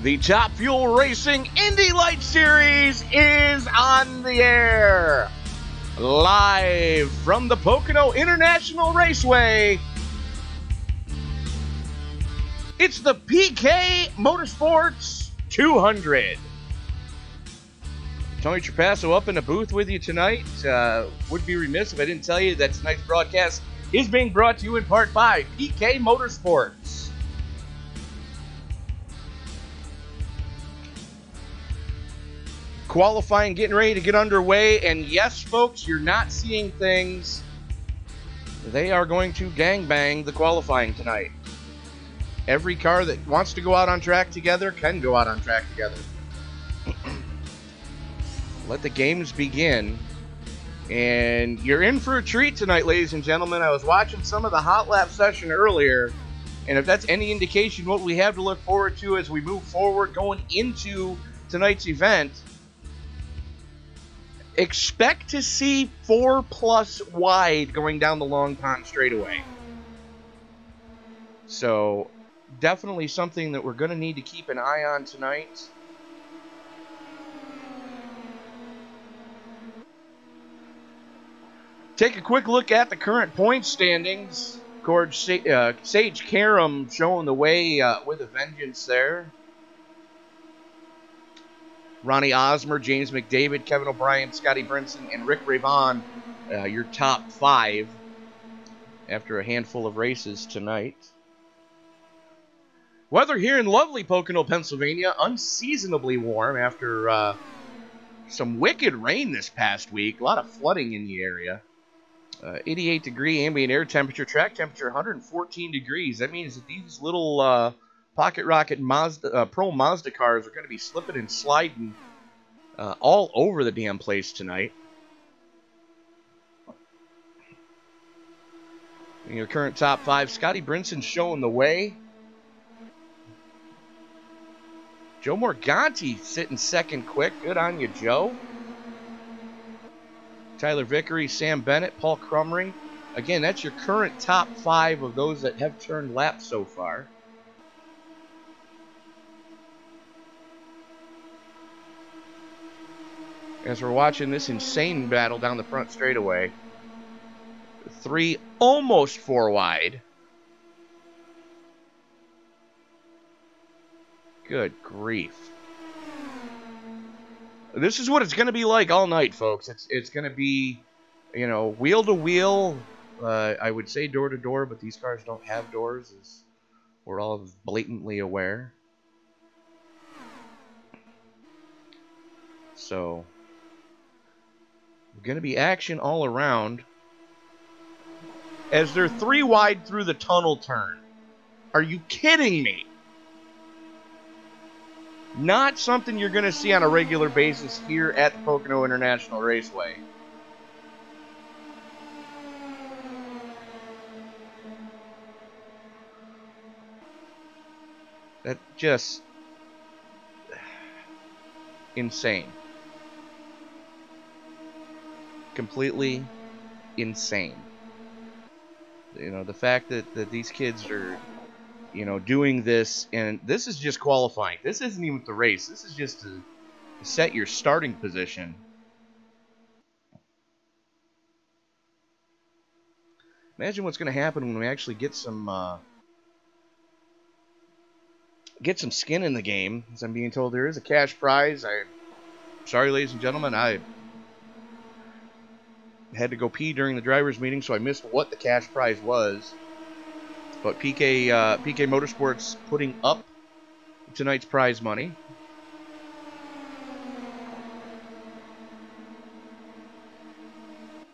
The Top Fuel Racing Indy Light Series is on the air. Live from the Pocono International Raceway. It's the PK Motorsports 200. Tony Trapasso up in the booth with you tonight. Would be remiss if I didn't tell you that tonight's broadcast is being brought to you in part by PK Motorsports. Qualifying getting ready to get underway, and yes, folks, you're not seeing things. They are going to gangbang the qualifying tonight. Every car that wants to go out on track together can go out on track together. Let the games begin. And you're in for a treat tonight, ladies and gentlemen. I was watching some of the hot lap session earlier, and if that's any indication what we have to look forward to as we move forward going into tonight's event, expect to see 4+ wide going down the Long Pond straightaway. So, definitely something that we're going to need to keep an eye on tonight. Take a quick look at the current point standings. Of course, Sage Karam showing the way with a vengeance there. Ronnie Osmer, James McDavid, Kevin O'Brien, Scotty Brinson, and Rick Ravon, your top 5 after a handful of races tonight. Weather here in lovely Pocono, Pennsylvania, unseasonably warm after some wicked rain this past week. A lot of flooding in the area. 88-degree ambient air temperature, track temperature 114 degrees. That means that these little Pocket Rocket Mazda, Pro Mazda cars are going to be slipping and sliding all over the damn place tonight. In your current top 5, Scotty Brinson showing the way. Joe Morganti sitting second quick. Good on you, Joe. Tyler Vickery, Sam Bennett, Paul Crumry. Again, that's your current top 5 of those that have turned laps so far. As we're watching this insane battle down the front straightaway. 3, almost 4 wide. Good grief. This is what it's going to be like all night, folks. It's going to be, you know, wheel to wheel. I would say door to door, but these cars don't have doors, as we're all blatantly aware. So, going to be action all around. As they're 3 wide through the tunnel turn. Are you kidding me? Not something you're going to see on a regular basis here at the Pocono International Raceway. That just insane. Completely insane. You know, the fact that these kids are, you know, doing this, and this is just qualifying. This isn't even the race. This is just to set your starting position. Imagine what's going to happen when we actually get some skin in the game. As I'm being told, there is a cash prize. Sorry, ladies and gentlemen, I had to go pee during the driver's meeting, so I missed what the cash prize was. But PK Motorsports putting up tonight's prize money.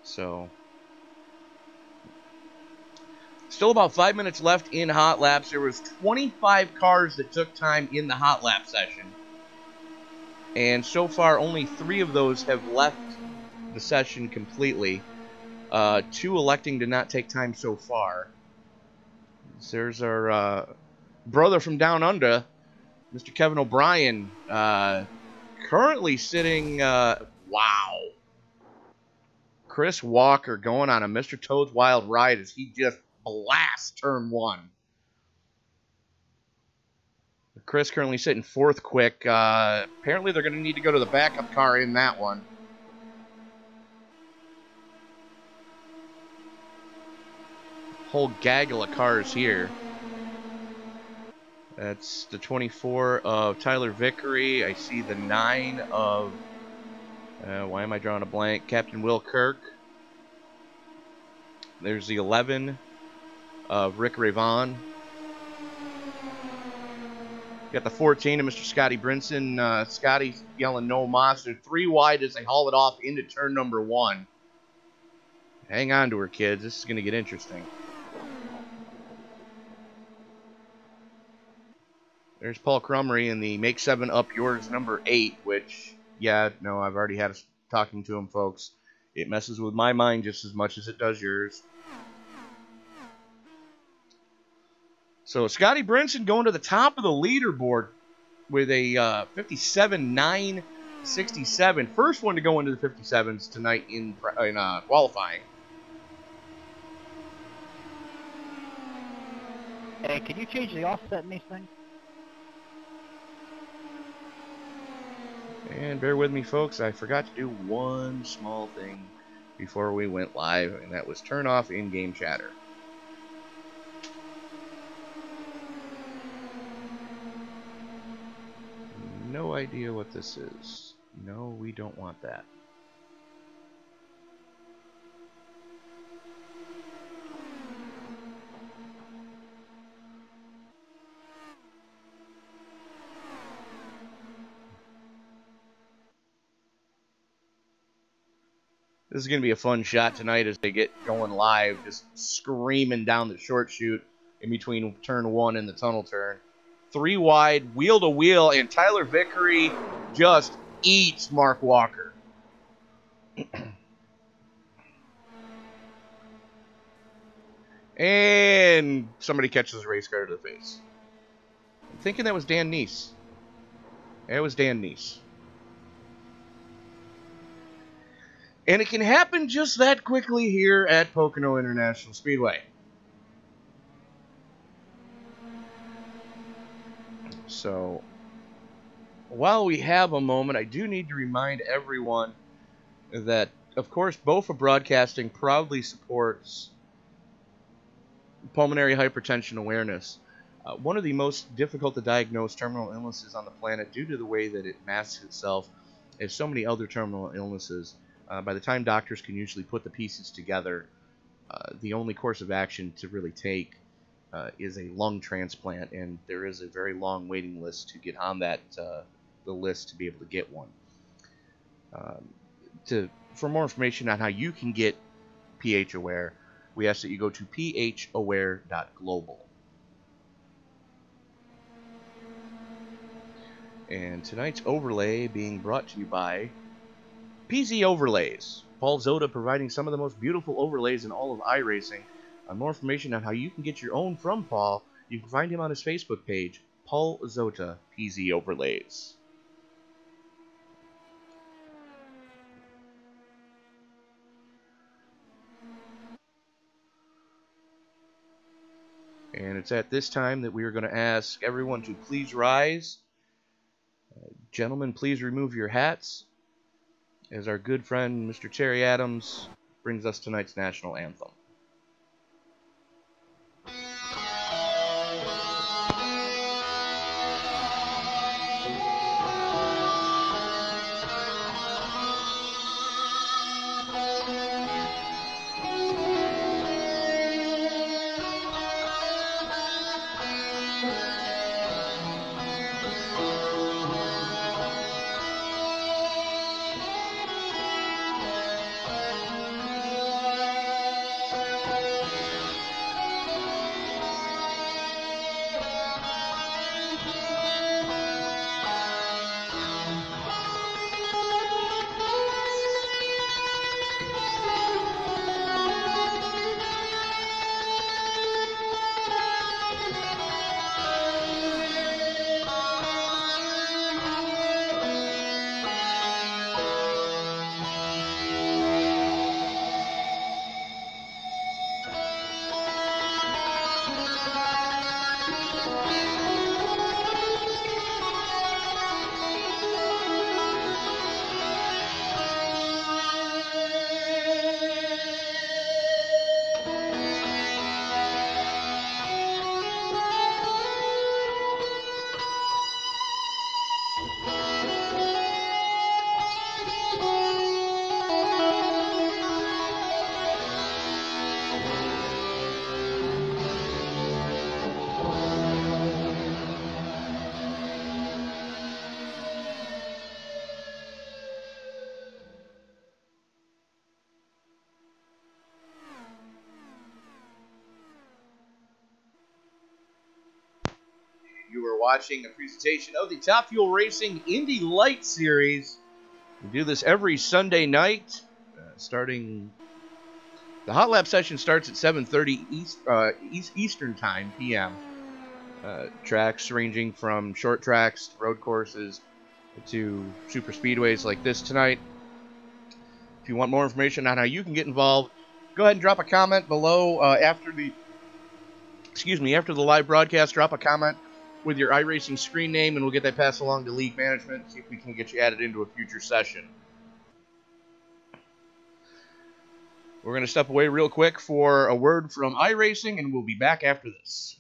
So, still about 5 minutes left in hot laps. There was 25 cars that took time in the hot lap session. And so far, only 3 of those have left the session completely. 2 electing to not take time so far. There's our brother from down under, Mr. Kevin O'Brien, currently sitting, wow. Chris Walker going on a Mr. Toad's Wild Ride as he just blasts turn 1. Chris currently sitting fourth quick. Apparently they're going to need to go to the backup car in that one. Whole gaggle of cars here. That's the 24 of Tyler Vickery. I see the 9 of, why am I drawing a blank? Captain Will Kirk. There's the 11 of Rick Ravon. Got the 14 of Mr. Scotty Brinson. Scotty's yelling no monster. 3 wide as they haul it off into turn number 1. Hang on to her, kids. This is going to get interesting. There's Paul Crummery in the Make 7 Up Yours number 8, which, yeah, no, I've already had talking to him, folks. It messes with my mind just as much as it does yours. So Scotty Brinson going to the top of the leaderboard with a 57.967. First one to go into the 57s tonight in qualifying. Hey, can you change the offset in these things? And bear with me, folks. I forgot to do one small thing before we went live, and that was turn off in-game chatter. No idea what this is. No, we don't want that. This is going to be a fun shot tonight as they get going live, just screaming down the short chute in between turn 1 and the tunnel turn. 3 wide, wheel to wheel, and Tyler Vickery just eats Mark Walker. And somebody catches a race car to the face. I'm thinking that was Dan Neese. It was Dan Neese. And it can happen just that quickly here at Pocono International Speedway. So, while we have a moment, I do need to remind everyone that, of course, BOFA Broadcasting proudly supports pulmonary hypertension awareness. One of the most difficult to diagnose terminal illnesses on the planet due to the way that it masks itself as so many other terminal illnesses. By the time doctors can usually put the pieces together, the only course of action to really take is a lung transplant, and there is a very long waiting list to get on that the list to be able to get one. For more information on how you can get pH Aware, we ask that you go to phaware.global. And tonight's overlay being brought to you by PZ Overlays. Paul Zota providing some of the most beautiful overlays in all of iRacing. More information on how you can get your own from Paul, you can find him on his Facebook page, Paul Zota PZ Overlays. And it's at this time that we are going to ask everyone to please rise. Gentlemen, please remove your hats as our good friend Mr. Terry Adams brings us tonight's national anthem. watching a presentation of the Top Fuel Racing Indy Light Series. We do this every Sunday night, starting... The hot lap session starts at 7:30 Eastern Time, p.m. Tracks ranging from short tracks to road courses to super speedways like this tonight. If you want more information on how you can get involved, go ahead and drop a comment below after the live broadcast. Drop a comment with your iRacing screen name, and we'll get that passed along to league management, see if we can get you added into a future session. We're going to step away real quick for a word from iRacing, and we'll be back after this.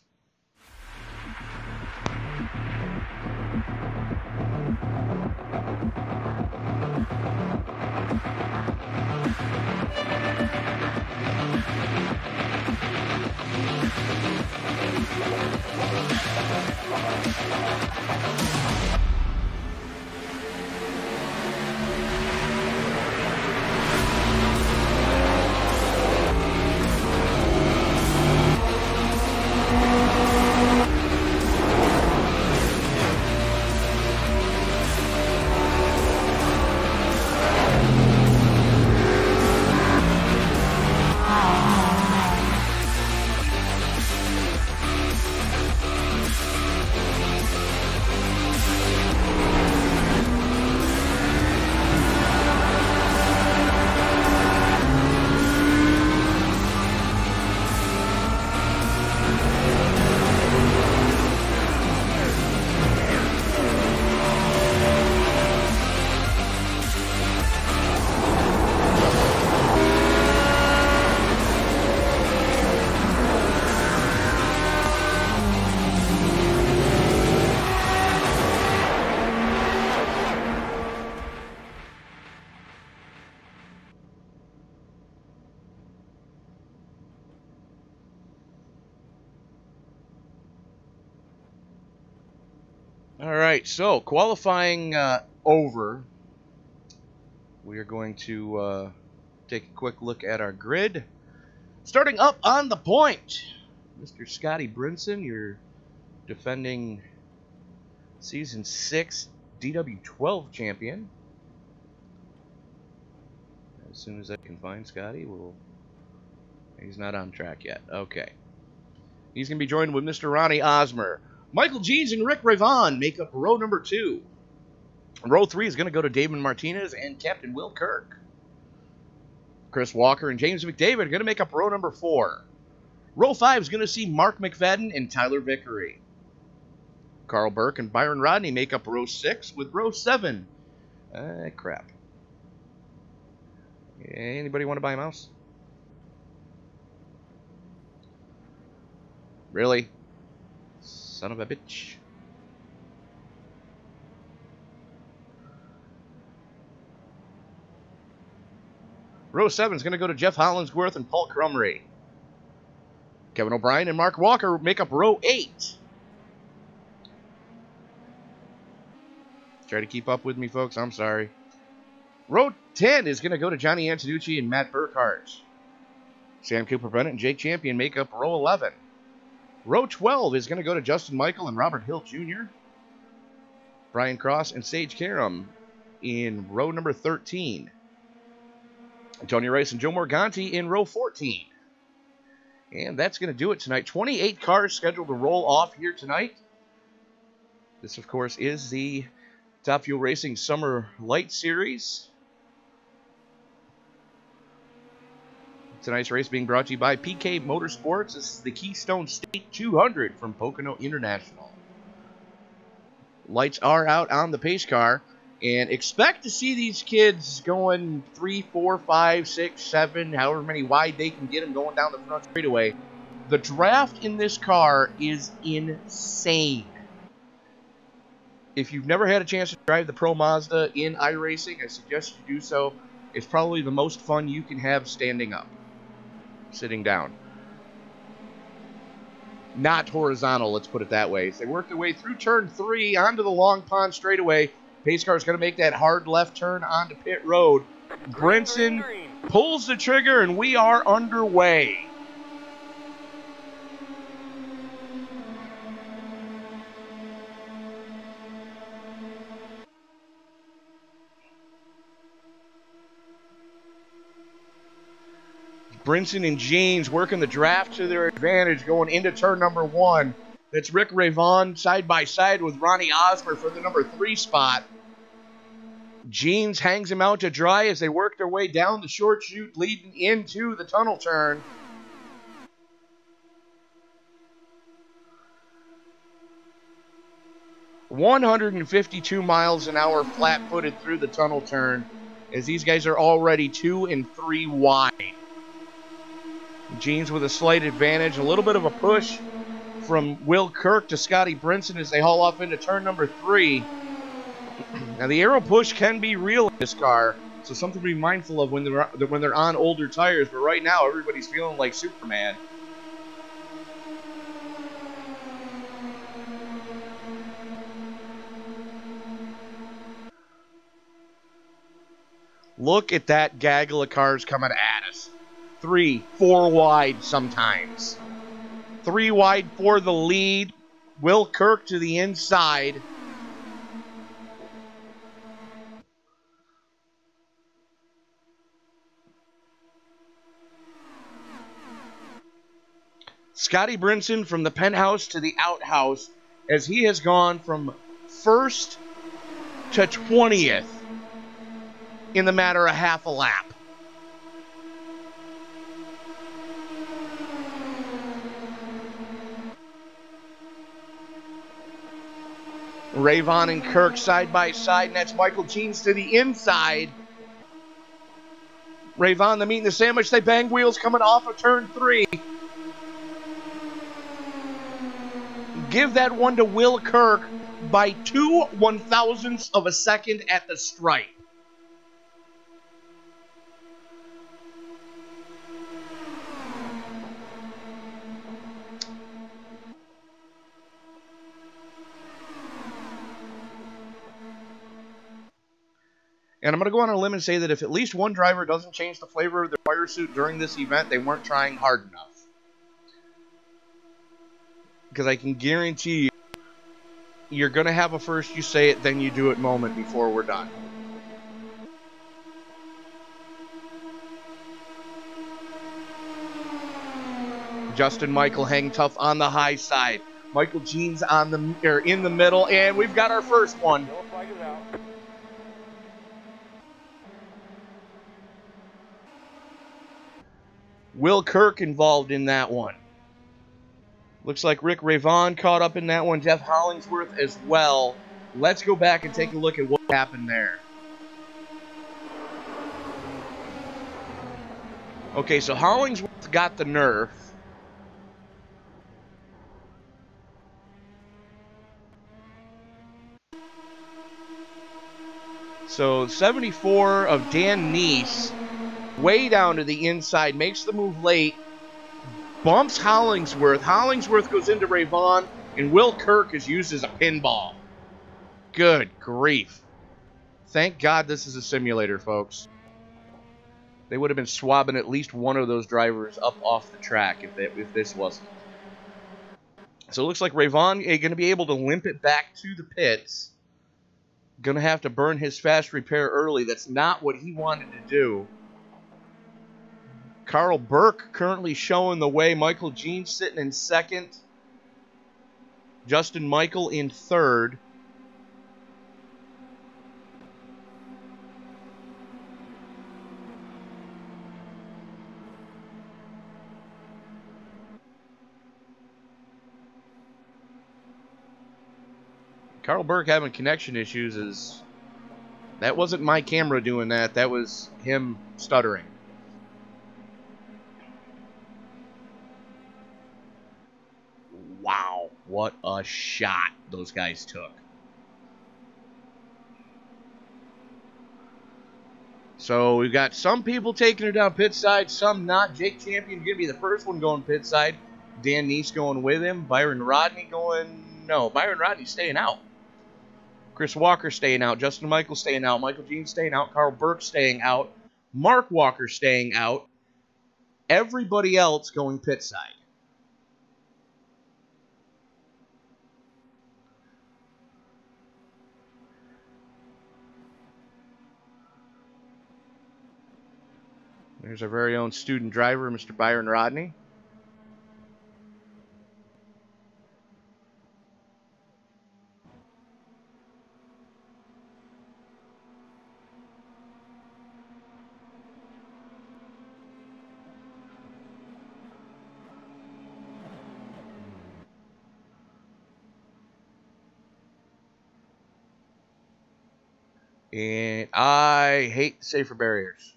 All right, so qualifying over, we are going to take a quick look at our grid. Starting up on the point, Mr. Scotty Brinson, your defending Season 6 DW12 champion. As soon as I can find Scotty, he's not on track yet. Okay. He's going to be joined with Mr. Ronnie Osmer. Michael Jeans and Rick Rayvon make up row number 2. Row 3 is going to go to Damon Martinez and Captain Will Kirk. Chris Walker and James McDavid are going to make up row number 4. Row 5 is going to see Mark McFadden and Tyler Vickery. Carl Burke and Byron Rodney make up row 6 with row 7. Crap. Anybody want to buy a mouse? Really? Son of a bitch. Row 7 is going to go to Jeff Hollingsworth and Paul Crumry. Kevin O'Brien and Mark Walker make up row 8. Try to keep up with me, folks. I'm sorry. Row 10 is going to go to Johnny Antonucci and Matt Burkhart. Sam Cooper-Bennett and Jake Champion make up row 11. Row 12 is going to go to Justin Michael and Robert Hill Jr. Brian Cross and Sage Karam in row number 13. Antonio Rice and Joe Morganti in row 14. And that's going to do it tonight. 28 cars scheduled to roll off here tonight. This, of course, is the Top Fuel Racing Summer Light Series. Tonight's race being brought to you by PK Motorsports. This is the Keystone State 200 from Pocono International. Lights are out on the pace car, and expect to see these kids going 3, 4, 5, 6, 7, however many wide they can get them going down the front straightaway. The draft in this car is insane. If you've never had a chance to drive the Pro Mazda in iRacing, I suggest you do so. It's probably the most fun you can have standing up. Sitting down. Not horizontal, let's put it that way. So they work their way through turn 3 onto the Long Pond straightaway. Pace car is going to make that hard left turn onto pit road. Brinson pulls the trigger, and we are underway. Brinson and Jeans working the draft to their advantage going into turn number 1. That's Rick Ravon side by side with Ronnie Osmer for the number 3 spot. Jeans hangs him out to dry as they work their way down the short chute leading into the tunnel turn. .152 miles an hour flat-footed through the tunnel turn as these guys are already 2 and 3 wide. Jeans with a slight advantage, a little bit of a push from Will Kirk to Scotty Brinson as they haul off into turn number 3. Now the aero push can be real in this car, so something to be mindful of when they're on older tires, but right now everybody's feeling like Superman. Look at that gaggle of cars coming at us. 3, 4 wide sometimes. 3 wide for the lead. Will Kirk to the inside. Scotty Brinson from the penthouse to the outhouse as he has gone from 1st to 20th in the matter of half a lap. Ravon and Kirk side by side, and that's Michael Jeans to the inside. Ravon, the meat and the sandwich, they bang wheels coming off of turn 3. Give that one to Will Kirk by 2 1/1000ths of a second at the stripe. And I'm going to go on a limb and say that if at least one driver doesn't change the flavor of their fire suit during this event, they weren't trying hard enough. Because I can guarantee you, you're going to have a first you say it, then you do it moment before we're done. Justin Michael hang tough on the high side. Michael Jeans on in the middle, and we've got our first one. Will Kirk involved in that one. Looks like Rick Ravon caught up in that one. Jeff Hollingsworth as well. Let's go back and take a look at what happened there. Okay, so Hollingsworth got the nerf. So 74 of Dan Neese, way down to the inside, makes the move late, bumps Hollingsworth. Hollingsworth goes into Ravon, and Will Kirk is used as a pinball. Good grief. Thank God this is a simulator, folks. They would have been swabbing at least one of those drivers up off the track if this wasn't. So it looks like Ravon is going to be able to limp it back to the pits. Going to have to burn his fast repair early. That's not what he wanted to do. Carl Burke currently showing the way. Michael Jeans sitting in second. Justin Michael in third. Carl Burke having connection issues that wasn't my camera doing that. That was him stuttering. Wow, what a shot those guys took. So we've got some people taking her down pit side, some not. Jake Champion going to be the first one going pit side. Dan Neese going with him. Byron Rodney going... No, Byron Rodney's staying out. Chris Walker staying out. Justin Michael staying out. Michael Jean staying out. Carl Burke staying out. Mark Walker staying out. Everybody else going pit side. There's our very own student driver, Mr. Byron Rodney. And I hate safer barriers.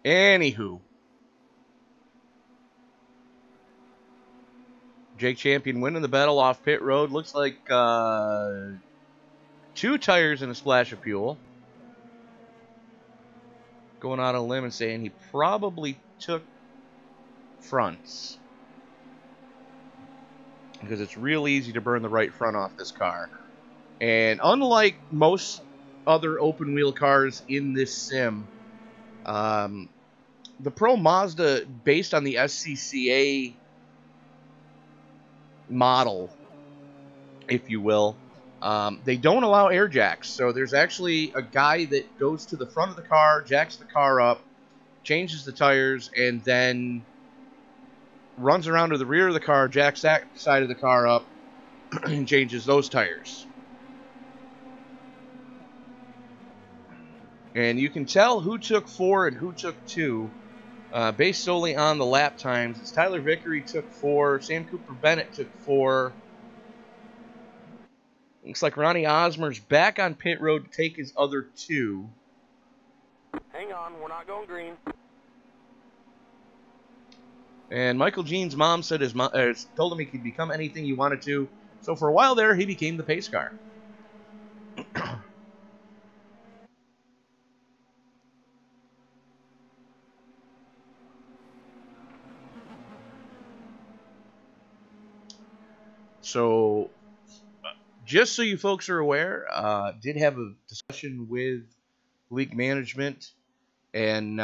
Anywho. Jake Champion winning the battle off pit road. Looks like 2 tires and a splash of fuel. Going out on a limb and saying he probably took fronts. Because it's real easy to burn the right front off this car. And unlike most other open wheel cars in this sim, the Pro Mazda, based on the SCCA model, if you will, they don't allow air jacks. So there's actually a guy that goes to the front of the car, jacks the car up, changes the tires, and then runs around to the rear of the car, jacks that side of the car up, and changes those tires. And you can tell who took 4 and who took 2 based solely on the lap times. It's Tyler Vickery took 4, Sam Cooper Bennett took 4. Looks like Ronnie Osmer's back on pit road to take his other 2. Hang on, we're not going green. And Michael Jean's mom said his mom told him he could become anything he wanted to. So for a while there, he became the pace car. So, just so you folks are aware, did have a discussion with league management, and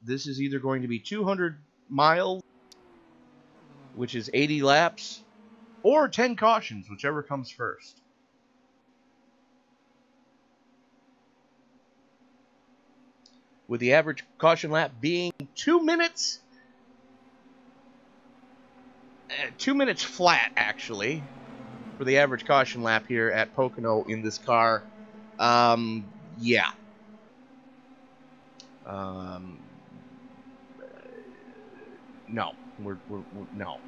this is either going to be 200 miles, which is 80 laps, or 10 cautions, whichever comes first. With the average caution lap being 2 minutes. 2 minutes flat, actually, for the average caution lap here at Pocono in this car. Yeah. No. We're no.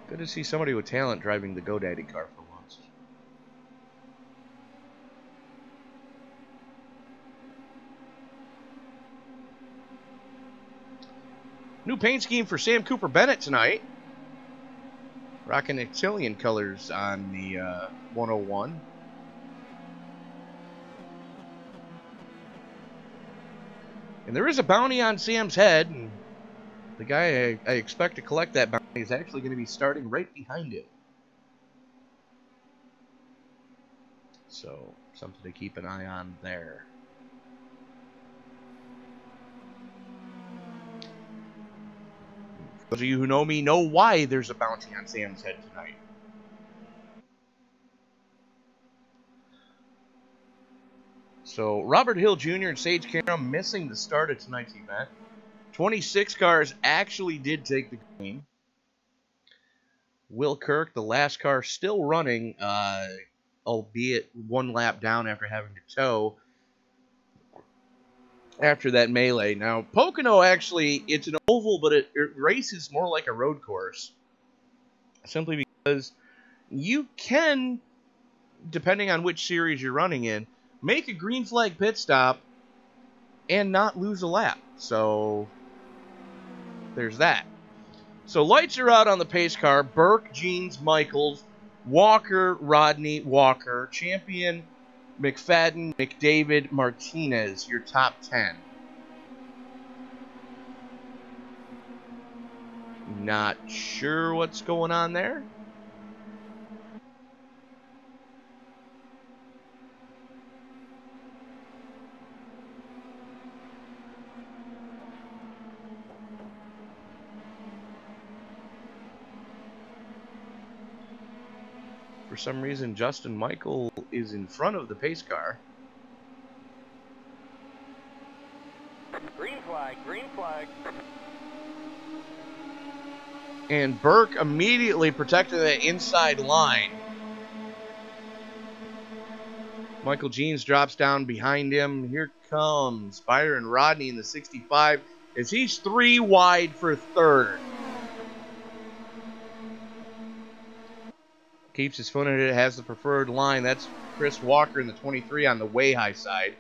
Good to see somebody with talent driving the GoDaddy car for once. New paint scheme for Sam Cooper Bennett tonight. Rocking Actilian colors on the 101. And there is a bounty on Sam's head. And the guy I expect to collect that bounty is actually going to be starting right behind him. So, something to keep an eye on there. Those of you who know me know why there's a bounty on Sam's head tonight. So, Robert Hill Jr. and Sage Karam missing the start of tonight's event. 26 cars actually did take the green. Will Kirk, the last car, still running, albeit 1 lap down after having to tow after that melee. Now, Pocono actually, it's an oval, but it races more like a road course. Simply because you can, depending on which series you're running in, make a green flag pit stop and not lose a lap. So, there's that. So, lights are out on the pace car. Burke, Jeans, Michaels, Walker, Rodney, Walker, Champion, McFadden, McDavid, Martinez, your top 10. Not sure what's going on there. For some reason, Justin Michael is in front of the pace car. Green flag, green flag. And Burke immediately protected the inside line. Michael Jeans drops down behind him. Here comes Byron Rodney in the 65 as he's 3 wide for third. Keeps his foot in it, has the preferred line. That's Chris Walker in the 23 on the way high side.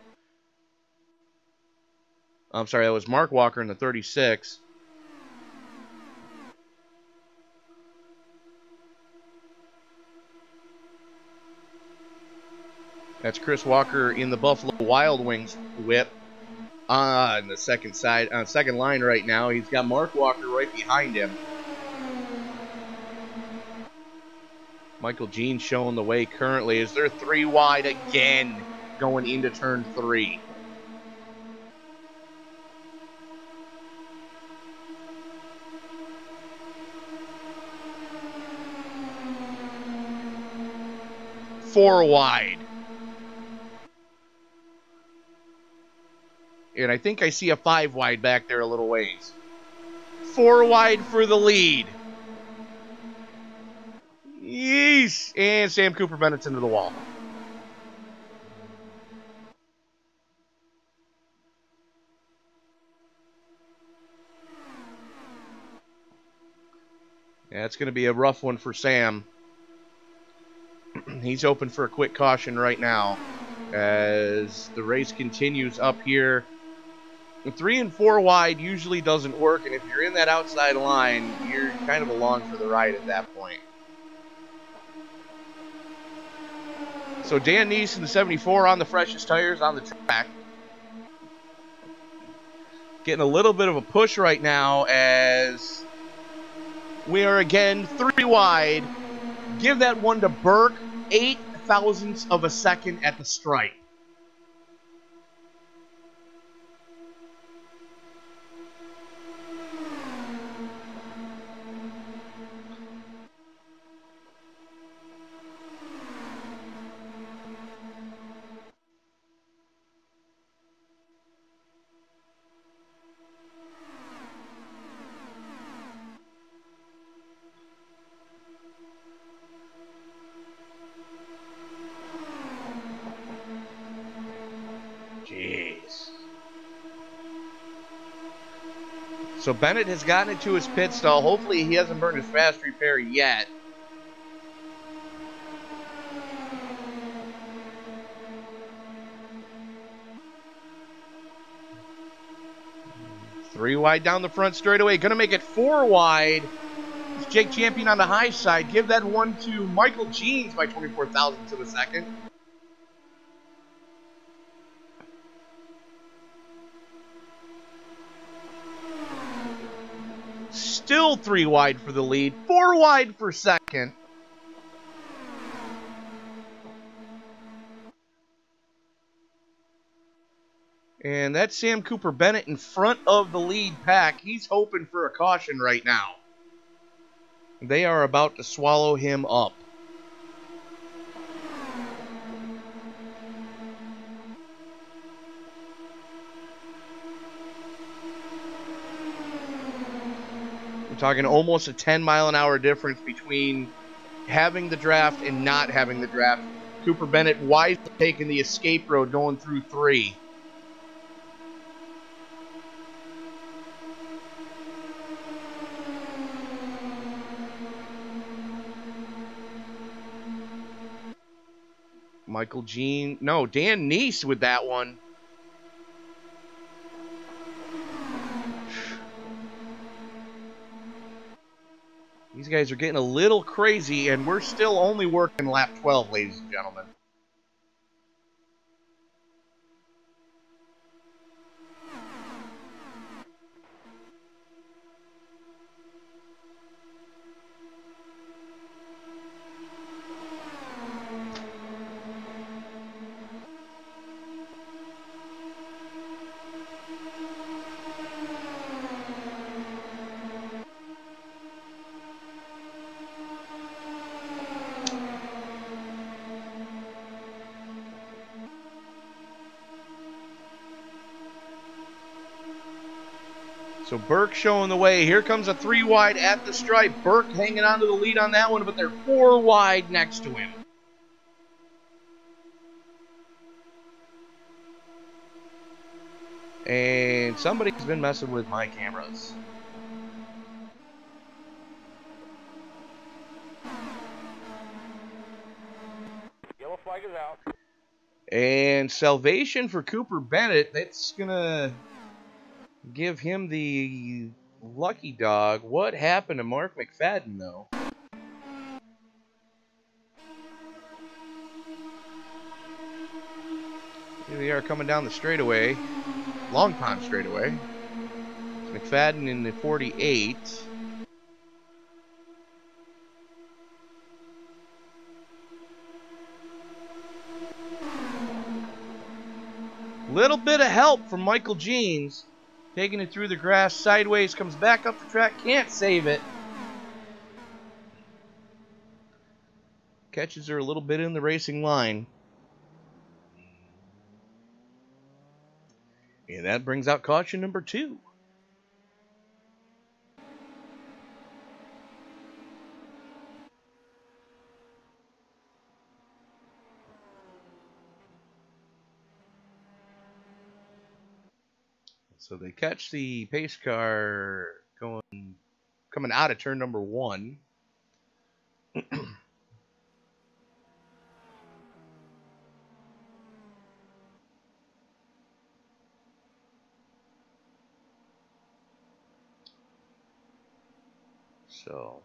I'm sorry, that was Mark Walker in the 36. That's Chris Walker in the Buffalo Wild Wings whip on the second line right now. He's got Mark Walker right behind him. Michael Jean showing the way currently as they're 3 wide again going into turn 3. Four wide. And I think I see a 5 wide back there a little ways. 4 wide for the lead. Yeesh. And Sam Cooper Bennett's into the wall. Yeah, it's going to be a rough one for Sam. He's open for a quick caution right now as the race continues up here. 3 and 4 wide usually doesn't work, and if you're in that outside line, you're kind of along for the ride at that point. So Dan Neese in the 74 on the freshest tires on the track. Getting a little bit of a push right now as we are again 3 wide. Give that one to Burke, 8 thousandths of a second at the stripe. Jeez. So Bennett has gotten into his pit stall. Hopefully he hasn't burned his fast repair yet. Three wide down the front straightaway. Going to make it 4 wide. It's Jake Champion on the high side. Give that one to Michael Jeans by 24 thousandths of a second. Still 3 wide for the lead. 4 wide for second. And that's Sam Cooper Bennett in front of the lead pack. He's hoping for a caution right now. They are about to swallow him up. We're talking almost a 10-mile-an-hour difference between having the draft and not having the draft. Cooper Bennett wisely taking the escape road going through 3. Michael Jean. No, Dan Neese with that one. These guys are getting a little crazy, and we're still only working lap 12, ladies and gentlemen. So Burke showing the way. Here comes a 3 wide at the stripe. Burke hanging on to the lead on that one, but they're 4 wide next to him. And somebody's been messing with my cameras. Yellow flag is out. And salvation for Cooper Bennett. That's going to give him the lucky dog. What happened to Mark McFadden, though? Here they are coming down the straightaway. Long Pond straightaway. McFadden in the 48. Little bit of help from Michael Jeans. Taking it through the grass sideways. Comes back up the track. Can't save it. Catches her a little bit in the racing line. And that brings out caution number 2. So they catch the pace car coming out of turn number 1. So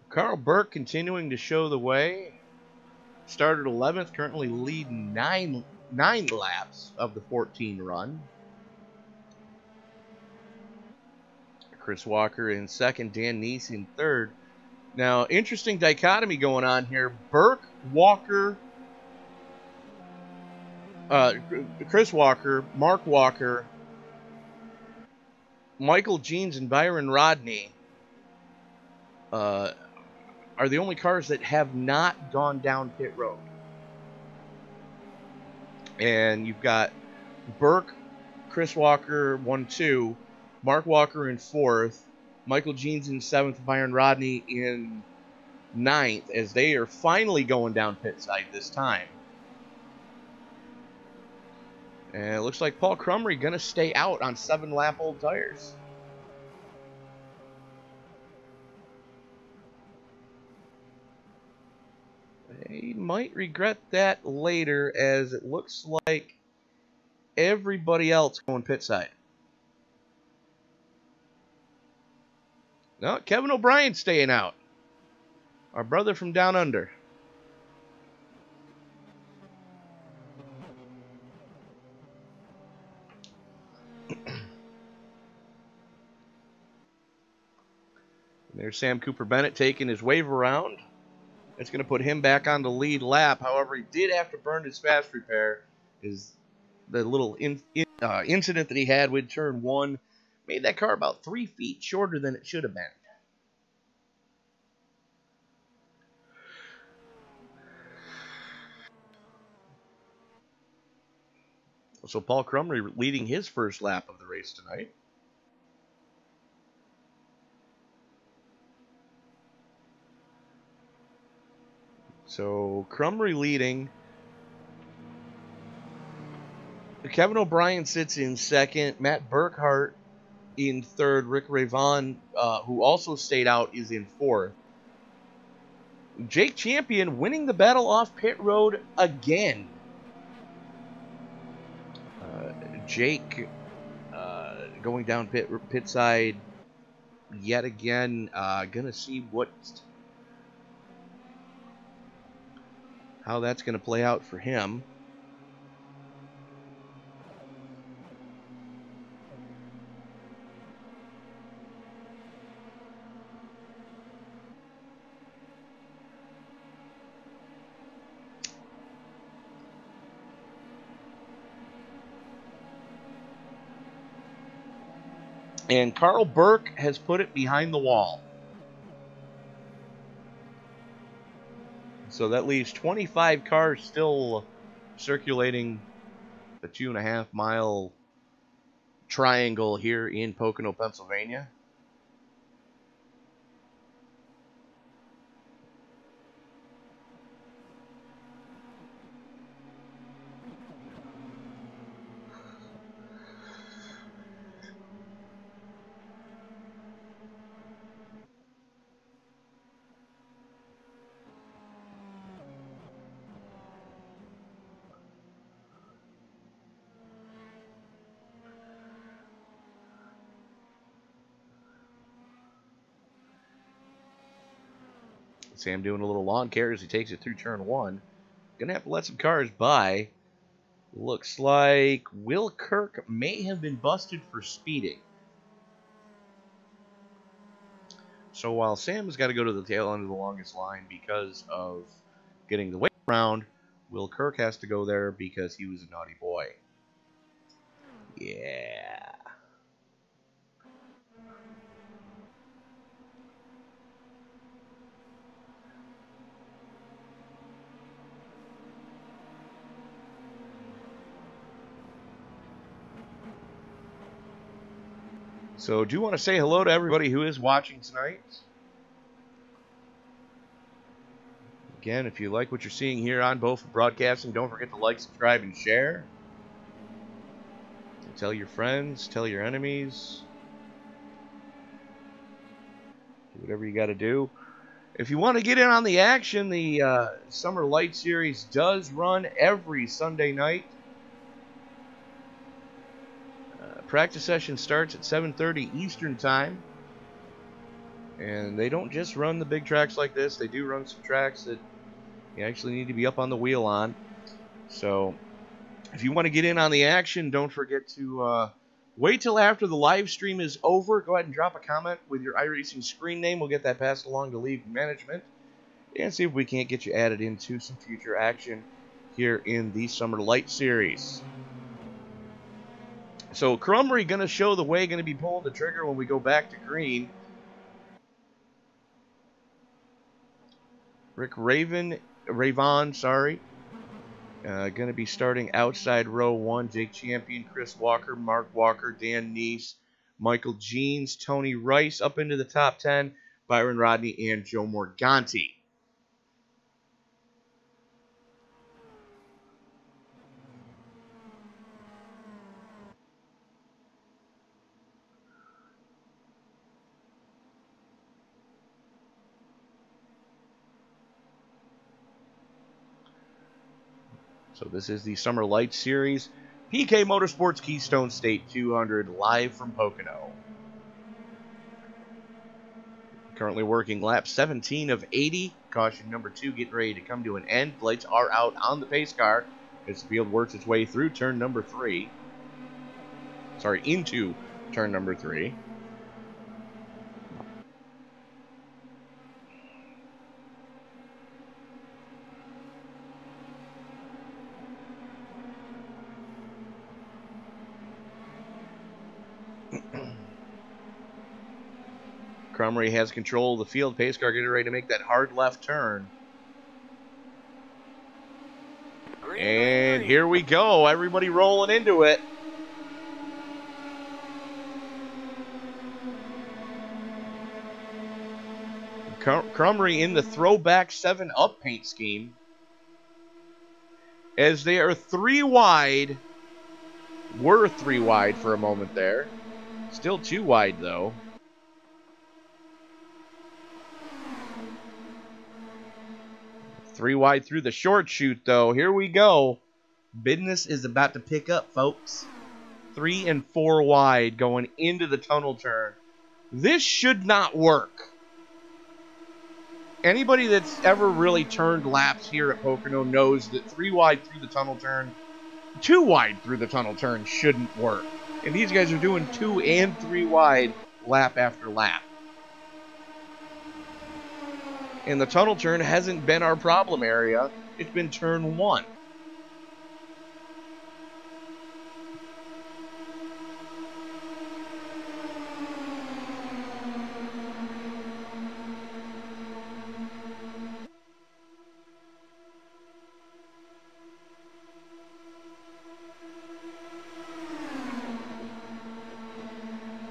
Carl Burke continuing to show the way. Started 11th, currently leading 9 laps of the 14 run. Chris Walker in second, Dan Neese in third. Now, interesting dichotomy going on here. Burke, Walker, Chris Walker, Mark Walker, Michael Jeans, and Byron Rodney are the only cars that have not gone down pit road. And you've got Burke, Chris Walker, 1-2, Mark Walker in 4th, Michael Jeans in 7th, Byron Rodney in 9th, as they are finally going down pit side this time. And it looks like Paul Crumry going to stay out on 7-lap old tires. They might regret that later, as it looks like everybody else going pit side. No, Kevin O'Brien staying out. Our brother from down under. There's Sam Cooper Bennett taking his wave around. It's going to put him back on the lead lap. However, he did have to burn his fast repair. Is the little incident that he had with turn 1 made that car about 3 feet shorter than it should have been. So Paul Crumry leading his first lap of the race tonight. So Crumry leading. Kevin O'Brien sits in second. Matt Burkhart in third. Rick Rayvon, who also stayed out, is in fourth. Jake Champion winning the battle off pit road again. Jake going down pit side yet again. Gonna see how that's gonna play out for him. And Carl Burke has put it behind the wall. So that leaves 25 cars still circulating the 2.5 mile triangle here in Pocono, Pennsylvania. Sam doing a little lawn care as he takes it through turn one. Gonna have to let some cars by. Looks like Will Kirk may have been busted for speeding. So while Sam has got to go to the tail end of the longest line because of getting the weight around, Will Kirk has to go there because he was a naughty boy. Yeah. So do want to say hello to everybody who is watching tonight. Again, if you like what you're seeing here on Both Broadcasting, don't forget to like, subscribe, and share. And tell your friends, tell your enemies. Do whatever you got to do. If you want to get in on the action, the Summer Light Series does run every Sunday night. Practice session starts at 7:30 Eastern Time. And they don't just run the big tracks like this. They do run some tracks that you actually need to be up on the wheel on. So if you want to get in on the action, don't forget to wait till after the live stream is over. Go ahead and drop a comment with your iRacing screen name. We'll get that passed along to league management and see if we can't get you added into some future action here in the Summer Light Series. So Crumry going to show the way, going to be pulling the trigger when we go back to green. Rick Ravon, going to be starting outside row one. Jake Champion, Chris Walker, Mark Walker, Dan Neese, Michael Jeans, Tony Rice up into the top 10, Byron Rodney, and Joe Morganti. So this is the Summer Light Series. PK Motorsports Keystone State 200 live from Pocono. Currently working lap 17 of 80. Caution number 2 getting ready to come to an end. Lights are out on the pace car as the field works its way through turn number 3. Sorry, into turn number 3. Crumry has control of the field. Pace car getting ready to make that hard left turn. And here we go. Everybody rolling into it. Crumry in the throwback 7-up paint scheme. As they are 3 wide. Were 3 wide for a moment there. Still 2 wide though. Three wide through the short chute, though. Here we go. Business is about to pick up, folks. 3 and 4 wide going into the tunnel turn. This should not work. Anybody that's ever really turned laps here at Pocono knows that 3 wide through the tunnel turn, 2 wide through the tunnel turn shouldn't work. And these guys are doing 2 and 3 wide lap after lap. And the tunnel turn hasn't been our problem area. It's been turn 1.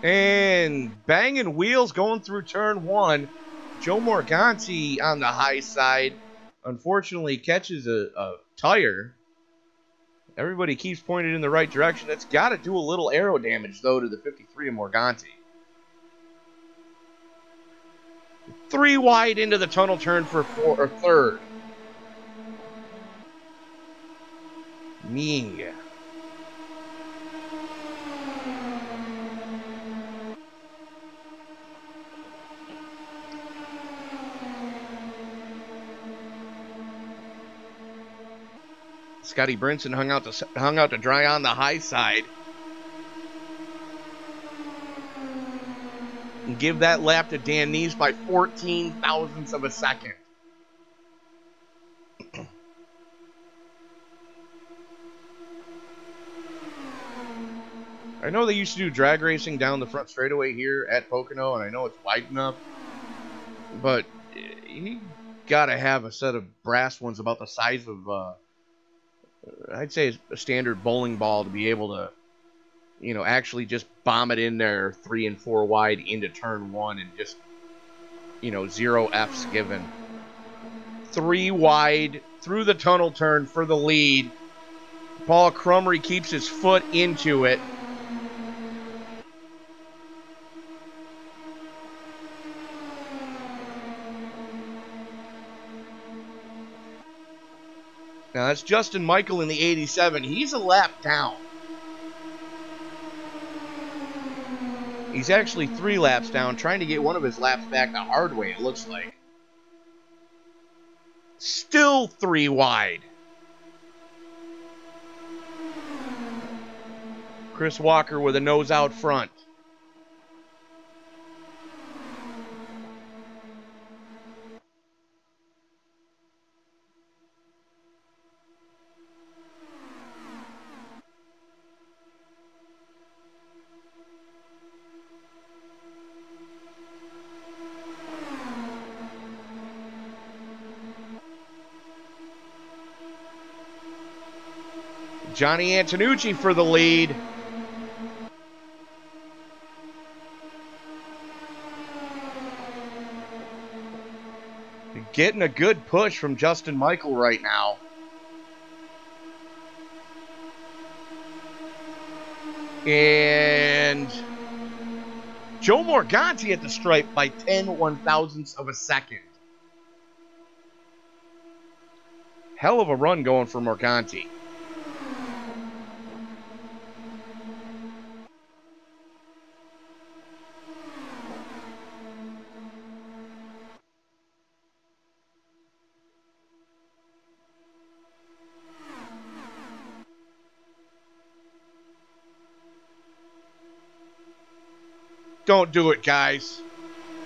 And banging wheels going through turn one. Joe Morganti on the high side. Unfortunately, catches a tire. Everybody keeps pointed in the right direction. That's got to do a little aero damage, though, to the 53 of Morganti. 3 wide into the tunnel turn for third. Me. Scotty Brinson hung out to dry on the high side. And give that lap to Dan Nees by 14 thousandths of a second. I know they used to do drag racing down the front straightaway here at Pocono, and I know it's wide enough, but you gotta have a set of brass ones about the size of, I'd say a standard bowling ball to be able to, you know, actually just bomb it in there 3 and 4 wide into turn one and just, you know, 0 F's given. 3 wide through the tunnel turn for the lead. Paul Crumry keeps his foot into it. Now that's Justin Michael in the 87. He's a lap down. He's actually 3 laps down, trying to get one of his laps back the hard way, it looks like. Still 3 wide. Chris Walker with a nose out front. Johnny Antonucci for the lead. Getting a good push from Justin Michael right now. And Joe Morganti at the stripe by 10 1/1000ths of a second. Hell of a run going for Morganti. Don't do it, guys.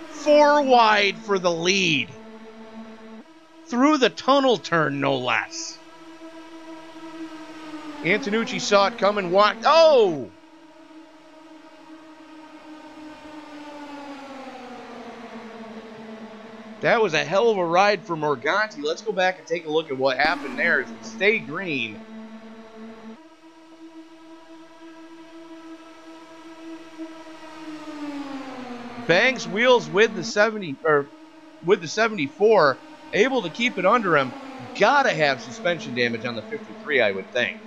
4 wide for the lead. Through the tunnel turn, no less. Antonucci saw it come and walked. Oh! That was a hell of a ride for Morganti. Let's go back and take a look at what happened there as we stay green. Bangs wheels with the 74, able to keep it under him. Gotta have suspension damage on the 53, I would think.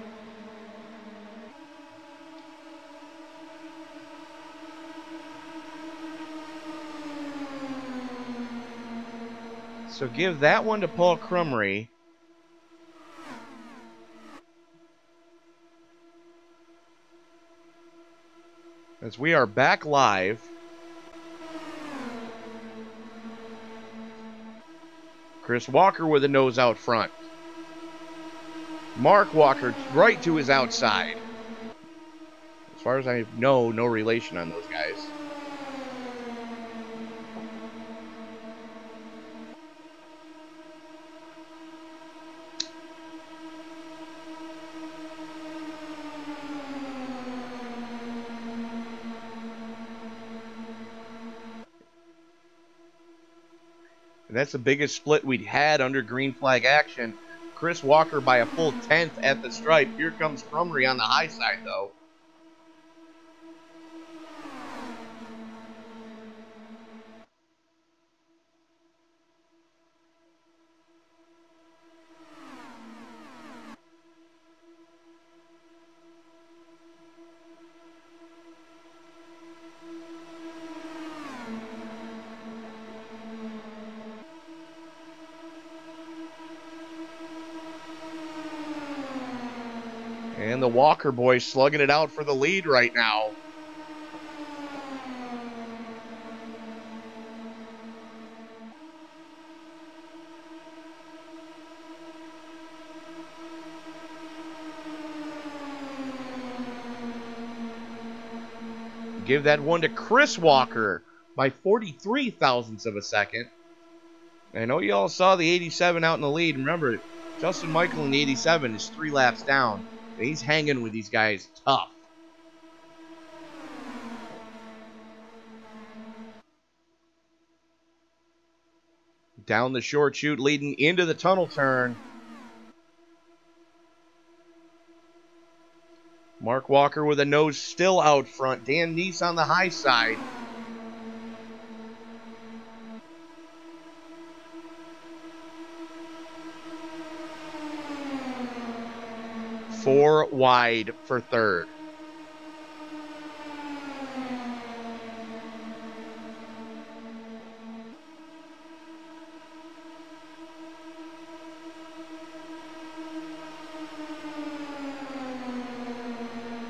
So give that one to Paul Crumry. As we are back live. Chris Walker with a nose out front. Mark Walker right to his outside. As far as I know, no relation on those guys. And that's the biggest split we'd had under green flag action. Chris Walker by a full 10th at the stripe. Here comes Crumry on the high side, though. And the Walker boys slugging it out for the lead right now. Give that one to Chris Walker by 43 thousandths of a second. I know you all saw the 87 out in the lead. Remember, Justin Michael in the 87 is 3 laps down. And he's hanging with these guys tough. Down the short chute leading into the tunnel turn. Mark Walker with a nose still out front. Dan Neese on the high side. Four wide for third.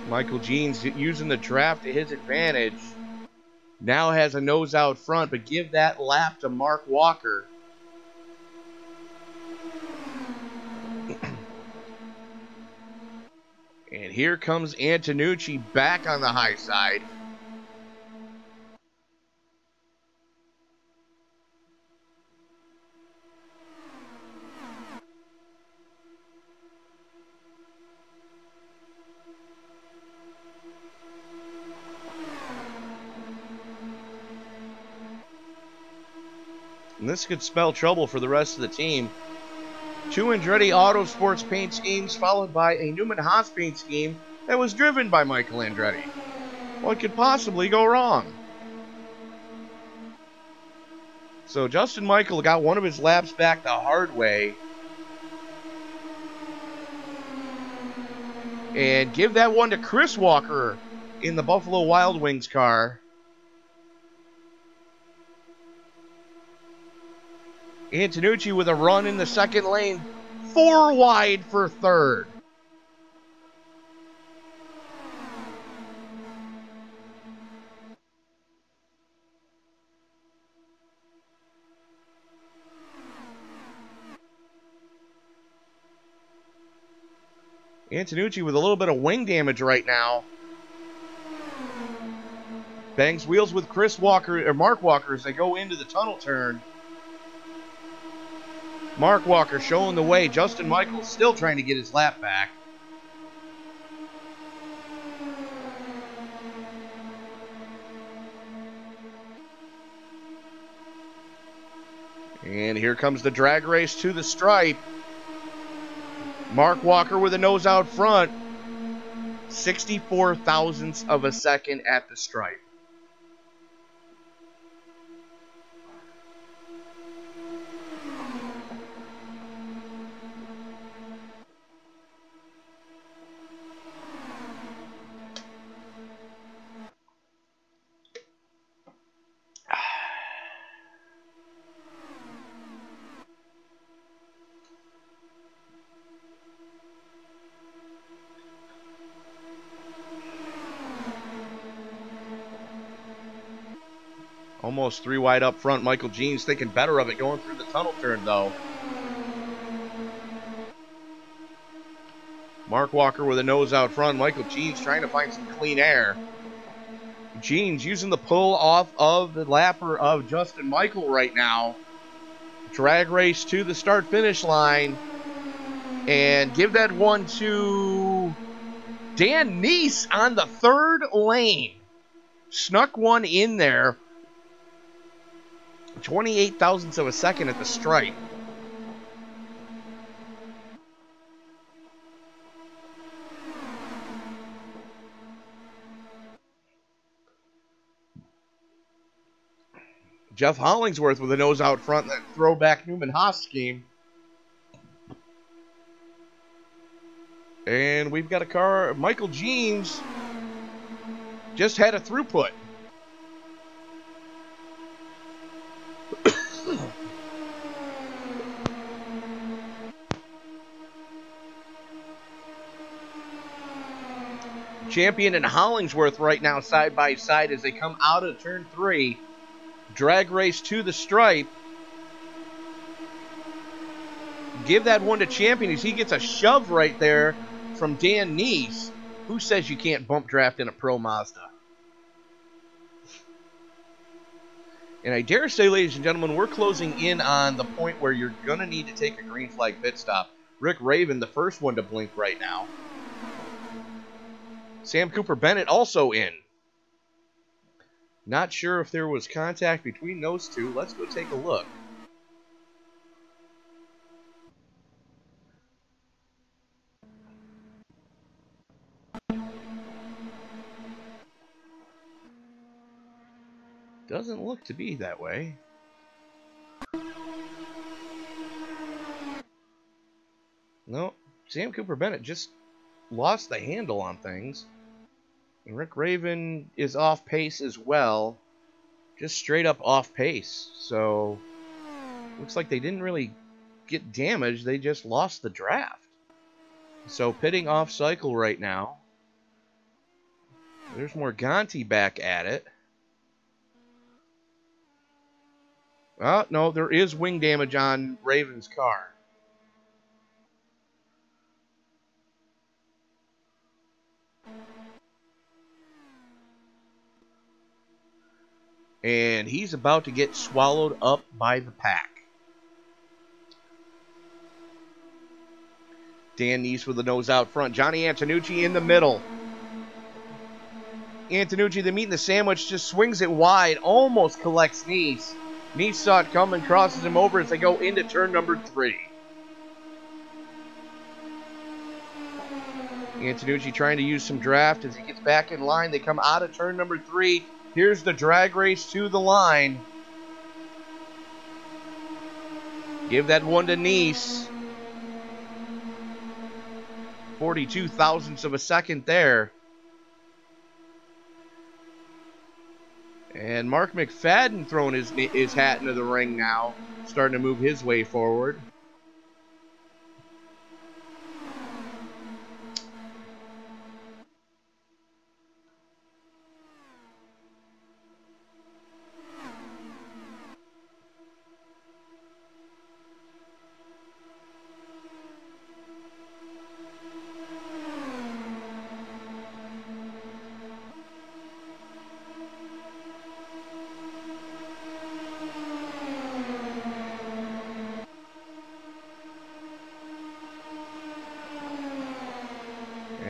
Michael Jeans using the draft to his advantage. Now has a nose out front, but give that lap to Mark Walker. And here comes Antonucci back on the high side. And this could spell trouble for the rest of the team. 2 Andretti Autosports paint schemes followed by a Newman Haas paint scheme that was driven by Michael Andretti. What could possibly go wrong? So Justin Michael got one of his laps back the hard way. And give that one to Chris Walker in the Buffalo Wild Wings car. Antonucci with a run in the second lane. 4 wide for third. Antonucci with a little bit of wing damage right now. Bangs wheels with Chris Walker, or Mark Walker, as they go into the tunnel turn. Mark Walker showing the way. Justin Michael still trying to get his lap back. And here comes the drag race to the stripe. Mark Walker with a nose out front. 64 thousandths of a second at the stripe. Almost 3 wide up front. Michael Jeans thinking better of it going through the tunnel turn, though. Mark Walker with a nose out front. Michael Jeans trying to find some clean air. Jeans using the pull off of the lapper of Justin Michael right now. Drag race to the start-finish line. And give that one to Dan Neese on the third lane. Snuck one in there. 28 thousandths of a second at the stripe. Jeff Hollingsworth with a nose out front, that throwback Newman Haas scheme. And we've got a car. Michael Jeans just had a throughput. Champion and Hollingsworth right now side by side as they come out of turn 3. Drag race to the stripe. Give that one to Champion as he gets a shove right there from Dan Neese. Who says you can't bump draft in a Pro Mazda? And I dare say, ladies and gentlemen, we're closing in on the point where you're going to need to take a green flag pit stop. Rick Raven, the first one to blink right now. Sam Cooper Bennett also in. Not sure if there was contact between those two. Let's go take a look. Doesn't look to be that way. No, Sam Cooper Bennett just lost the handle on things. And Rick Raven is off pace as well. Just straight up off pace. So, looks like they didn't really get damaged. They just lost the draft. So, pitting off cycle right now. There's Morganti back at it. Oh, no, there is wing damage on Raven's car. And he's about to get swallowed up by the pack. Dan Neese with the nose out front. Johnny Antonucci in the middle. Antonucci, the meat in the sandwich, just swings it wide. Almost collects Neese. Neese saw it come and crosses him over as they go into turn number 3. Antonucci trying to use some draft as he gets back in line. They come out of turn number 3. Here's the drag race to the line. Give that one to Neese. 42 thousandths of a second there. And Mark McFadden throwing his hat into the ring now. Starting to move his way forward.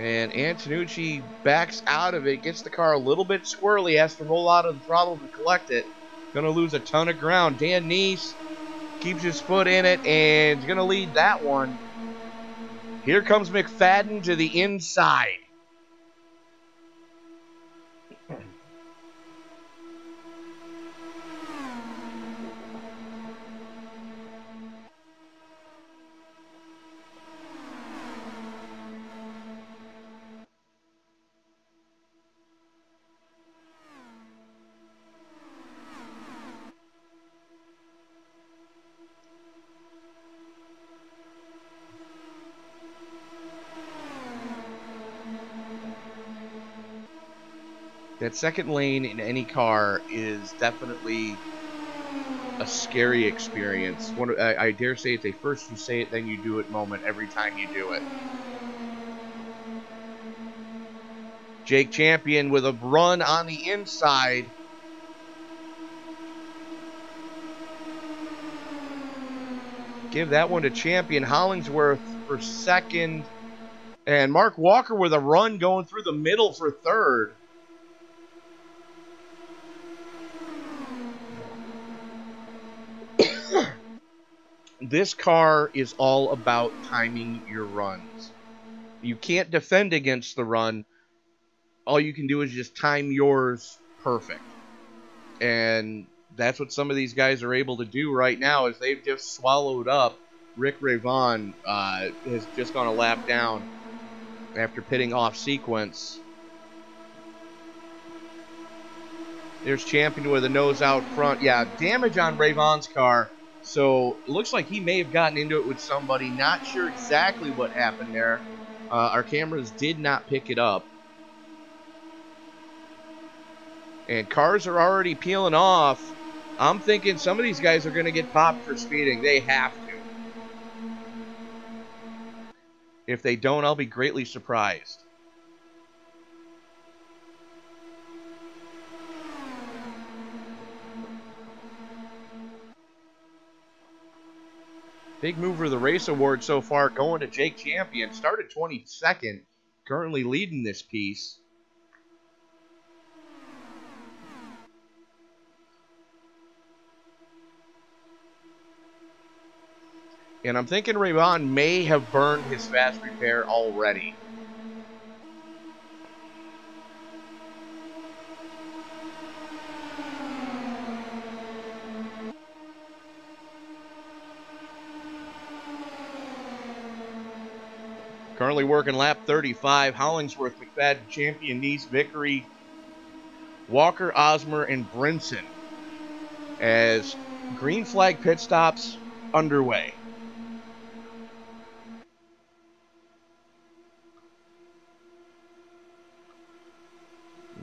And Antonucci backs out of it, gets the car a little bit squirrely, has to roll out of the throttle to collect it. Gonna lose a ton of ground. Dan Neese keeps his foot in it and is gonna lead that one. Here comes McFadden to the inside. That second lane in any car is definitely a scary experience. I dare say it's a first you say it, then you do it moment every time you do it. Jake Champion with a run on the inside. Give that one to Champion. Hollingsworth for second. And Mark Walker with a run going through the middle for third. This car is all about timing your runs. You can't defend against the run. All you can do is just time yours perfect. And that's what some of these guys are able to do right now, is they've just swallowed up. Rick Raven has just gone a lap down after pitting off sequence. There's Champion with a nose out front. Yeah, damage on Raven's car. So, it looks like he may have gotten into it with somebody. Not sure exactly what happened there. Our cameras did not pick it up. And cars are already peeling off. I'm thinking some of these guys are going to get popped for speeding. They have to. If they don't, I'll be greatly surprised. Big mover of the race award so far going to Jake Champion. Started 22nd. Currently leading this piece. And I'm thinking Rayvon may have burned his fast repair already. Currently working lap 35. Hollingsworth, McFadden, Champion, Nice, Vickery, Walker, Osmer, and Brinson. As green flag pit stops underway.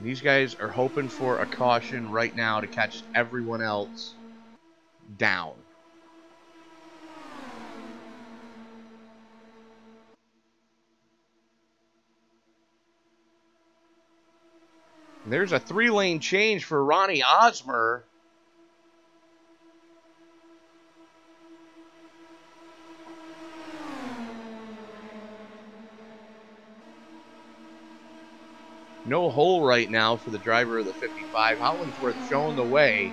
These guys are hoping for a caution right now to catch everyone else down. And there's a 3-lane change for Ronnie Osmer. No hole right now for the driver of the 55. Hollingsworth showing the way.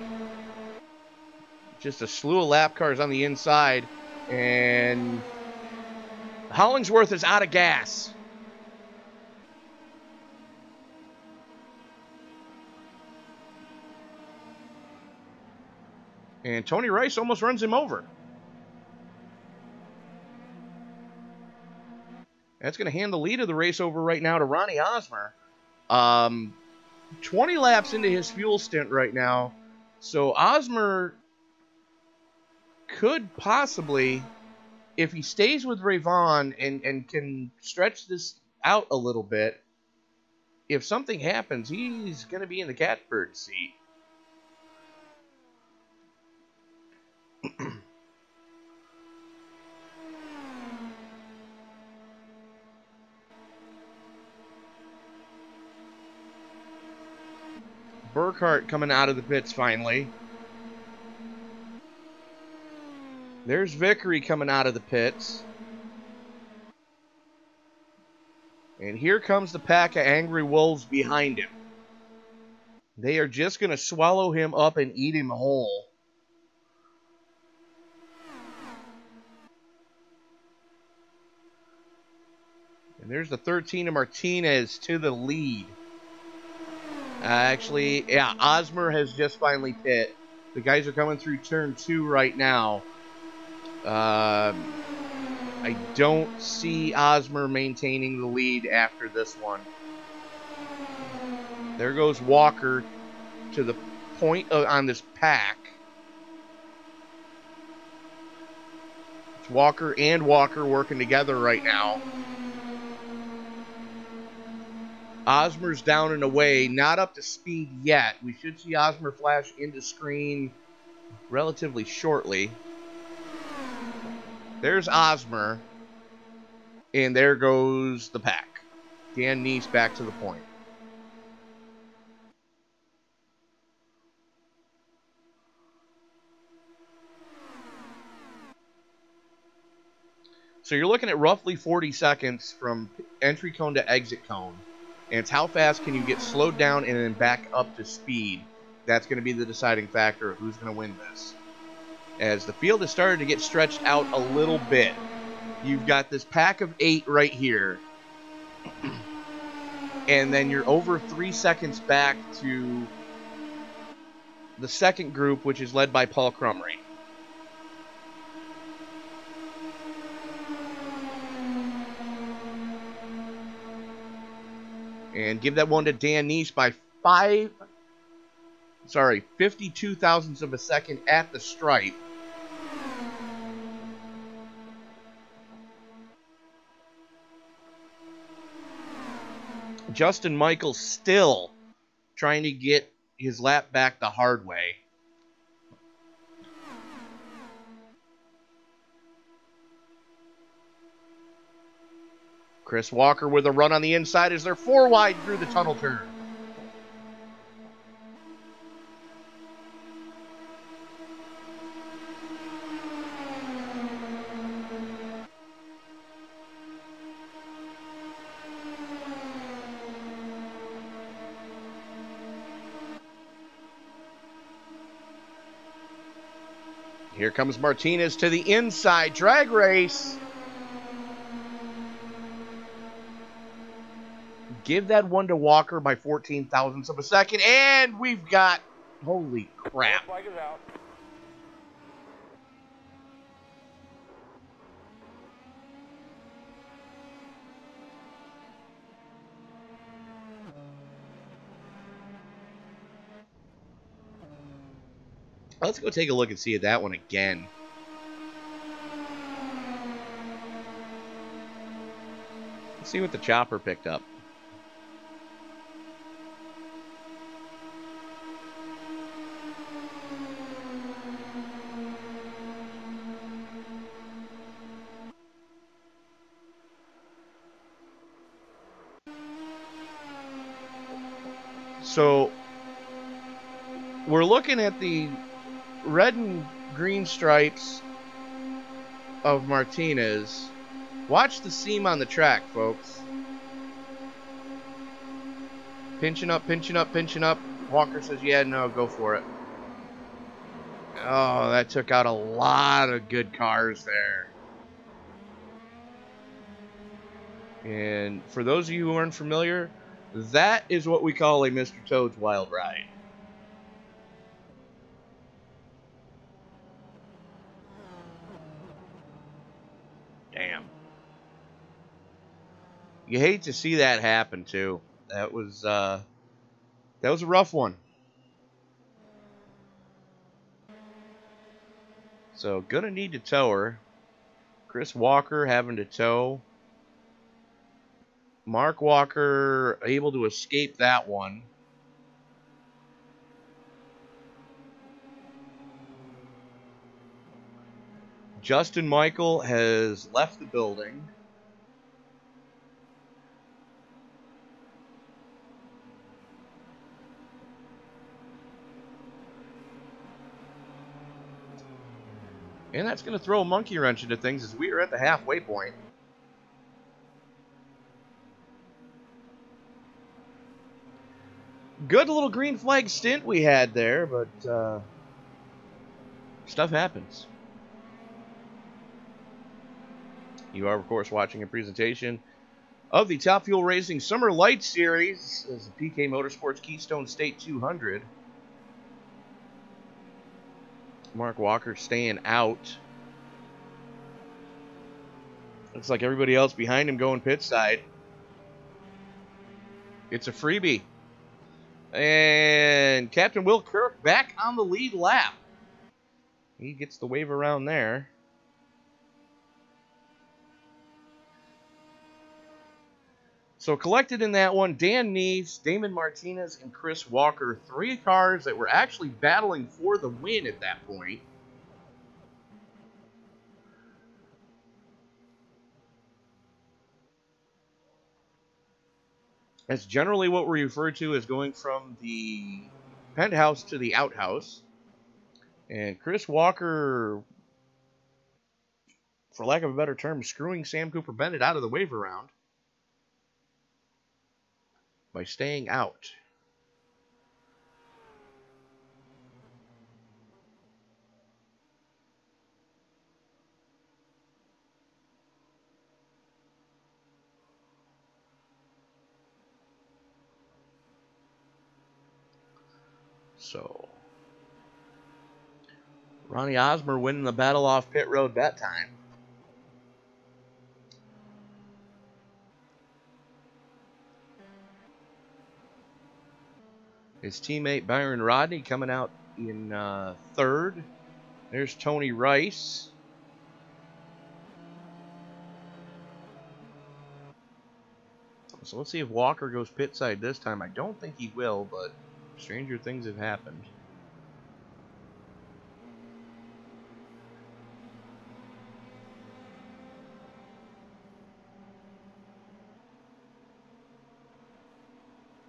Just a slew of lap cars on the inside. And Hollingsworth is out of gas. And Tony Rice almost runs him over. That's going to hand the lead of the race over right now to Ronnie Osmer. 20 laps into his fuel stint right now. So Osmer could possibly, if he stays with Rayvon and can stretch this out a little bit, if something happens, he's going to be in the catbird seat. Burkhart coming out of the pits finally. There's Vickery coming out of the pits. And here comes the pack of angry wolves behind him. They are just going to swallow him up and eat him whole. And there's the 13 of Martinez to the lead. Actually, yeah, Osmer has just finally pit. The guys are coming through turn 2 right now. I don't see Osmer maintaining the lead after this one. There goes Walker to the point on this pack. It's Walker and Walker working together right now. Osmer's down and away, not up to speed yet. We should see Osmer flash into screen relatively shortly. There's Osmer, and there goes the pack. Dan Nice back to the point. So you're looking at roughly 40 seconds from entry cone to exit cone. And it's how fast can you get slowed down and then back up to speed. That's going to be the deciding factor of who's going to win this. As the field has started to get stretched out a little bit. You've got this pack of 8 right here. And then you're over 3 seconds back to the second group, which is led by Paul Crumry. And give that one to Dan Nice by 52 thousandths of a second at the stripe. Justin Michaels still trying to get his lap back the hard way. Chris Walker with a run on the inside as they're 4 wide through the tunnel turn. Here comes Martinez to the inside. Drag race. Give that one to Walker by 14 thousandths of a second. And we've got... Holy crap. Flag is out. Let's go take a look and see that one again. Let's see what the chopper picked up. So, we're looking at the red and green stripes of Martinez. Watch the seam on the track, folks. Pinching up, pinching up, pinching up. Walker says, yeah, no, go for it. Oh, that took out a lot of good cars there. And for those of you who aren't familiar, that is what we call a Mr. Toad's Wild Ride. Damn. You hate to see that happen, too. That was a rough one. So, gonna need to tow her. Chris Walker having to tow. Mark Walker able to escape that one. Justin Michael has left the building. And that's going to throw a monkey wrench into things as we are at the halfway point. Good little green flag stint we had there, but stuff happens. You are, of course, watching a presentation of the Top Fuel Racing Summer Light Series as the PK Motorsports Keystone State 200. Mark Walker staying out. Looks like everybody else behind him going pit side. It's a freebie. And Captain Will Kirk back on the lead lap. He gets the wave around there. So collected in that one, Dan Neves, Damon Martinez, and Chris Walker. 3 cars that were actually battling for the win at that point. That's generally what we refer to as going from the penthouse to the outhouse. And Chris Walker, for lack of a better term, screwing Sam Cooper Bennett out of the wave around by staying out. So, Ronnie Osmer winning the battle off pit road that time. His teammate Byron Rodney coming out in 3rd. There's Tony Rice. So let's see if Walker goes pit side this time. I don't think he will, but Stranger things have happened.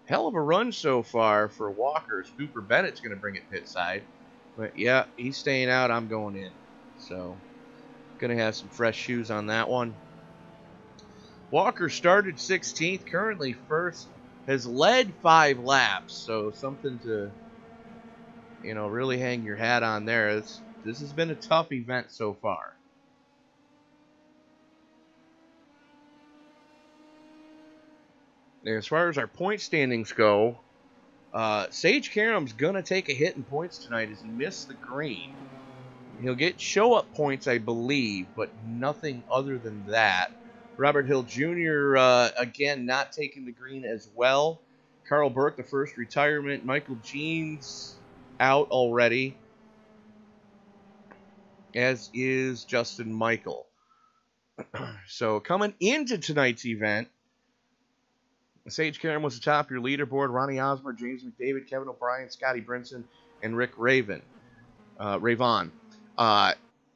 Hell of a run so far for Walker. Cooper Bennett's going to bring it pit side. But yeah, he's staying out. I'm going in. So, going to have some fresh shoes on that one. Walker started 16th, currently first. Has led 5 laps. So, something to, you know, really hang your hat on there. This has been a tough event so far. As far as our point standings go, Sage Karam's going to take a hit in points tonight as he missed the green. He'll get show-up points, I believe, but nothing other than that. Robert Hill Jr., again, not taking the green as well. Carl Burke, the first retirement. Michael Jeans out already, as is Justin Michael. So coming into tonight's event, Sage Karam was atop your leaderboard. Ronnie Osmer, James McDavid, Kevin O'Brien, Scotty Brinson, and Rick Ravon.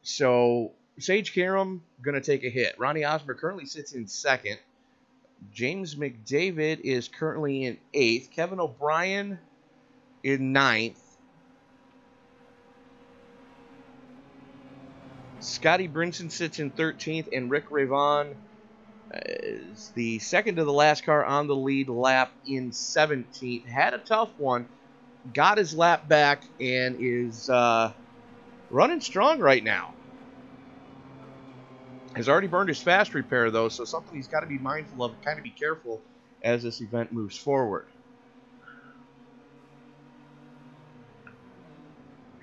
So Sage Karam going to take a hit. Ronnie Osmer currently sits in 2nd. James McDavid is currently in 8th. Kevin O'Brien in 9th. Scotty Brinson sits in 13th, and Rick Ravon is the second to the last car on the lead lap in 17th. Had a tough one, got his lap back, and is running strong right now. Has already burned his fast repair, though, so something he's got to be mindful of, kind of be careful as this event moves forward.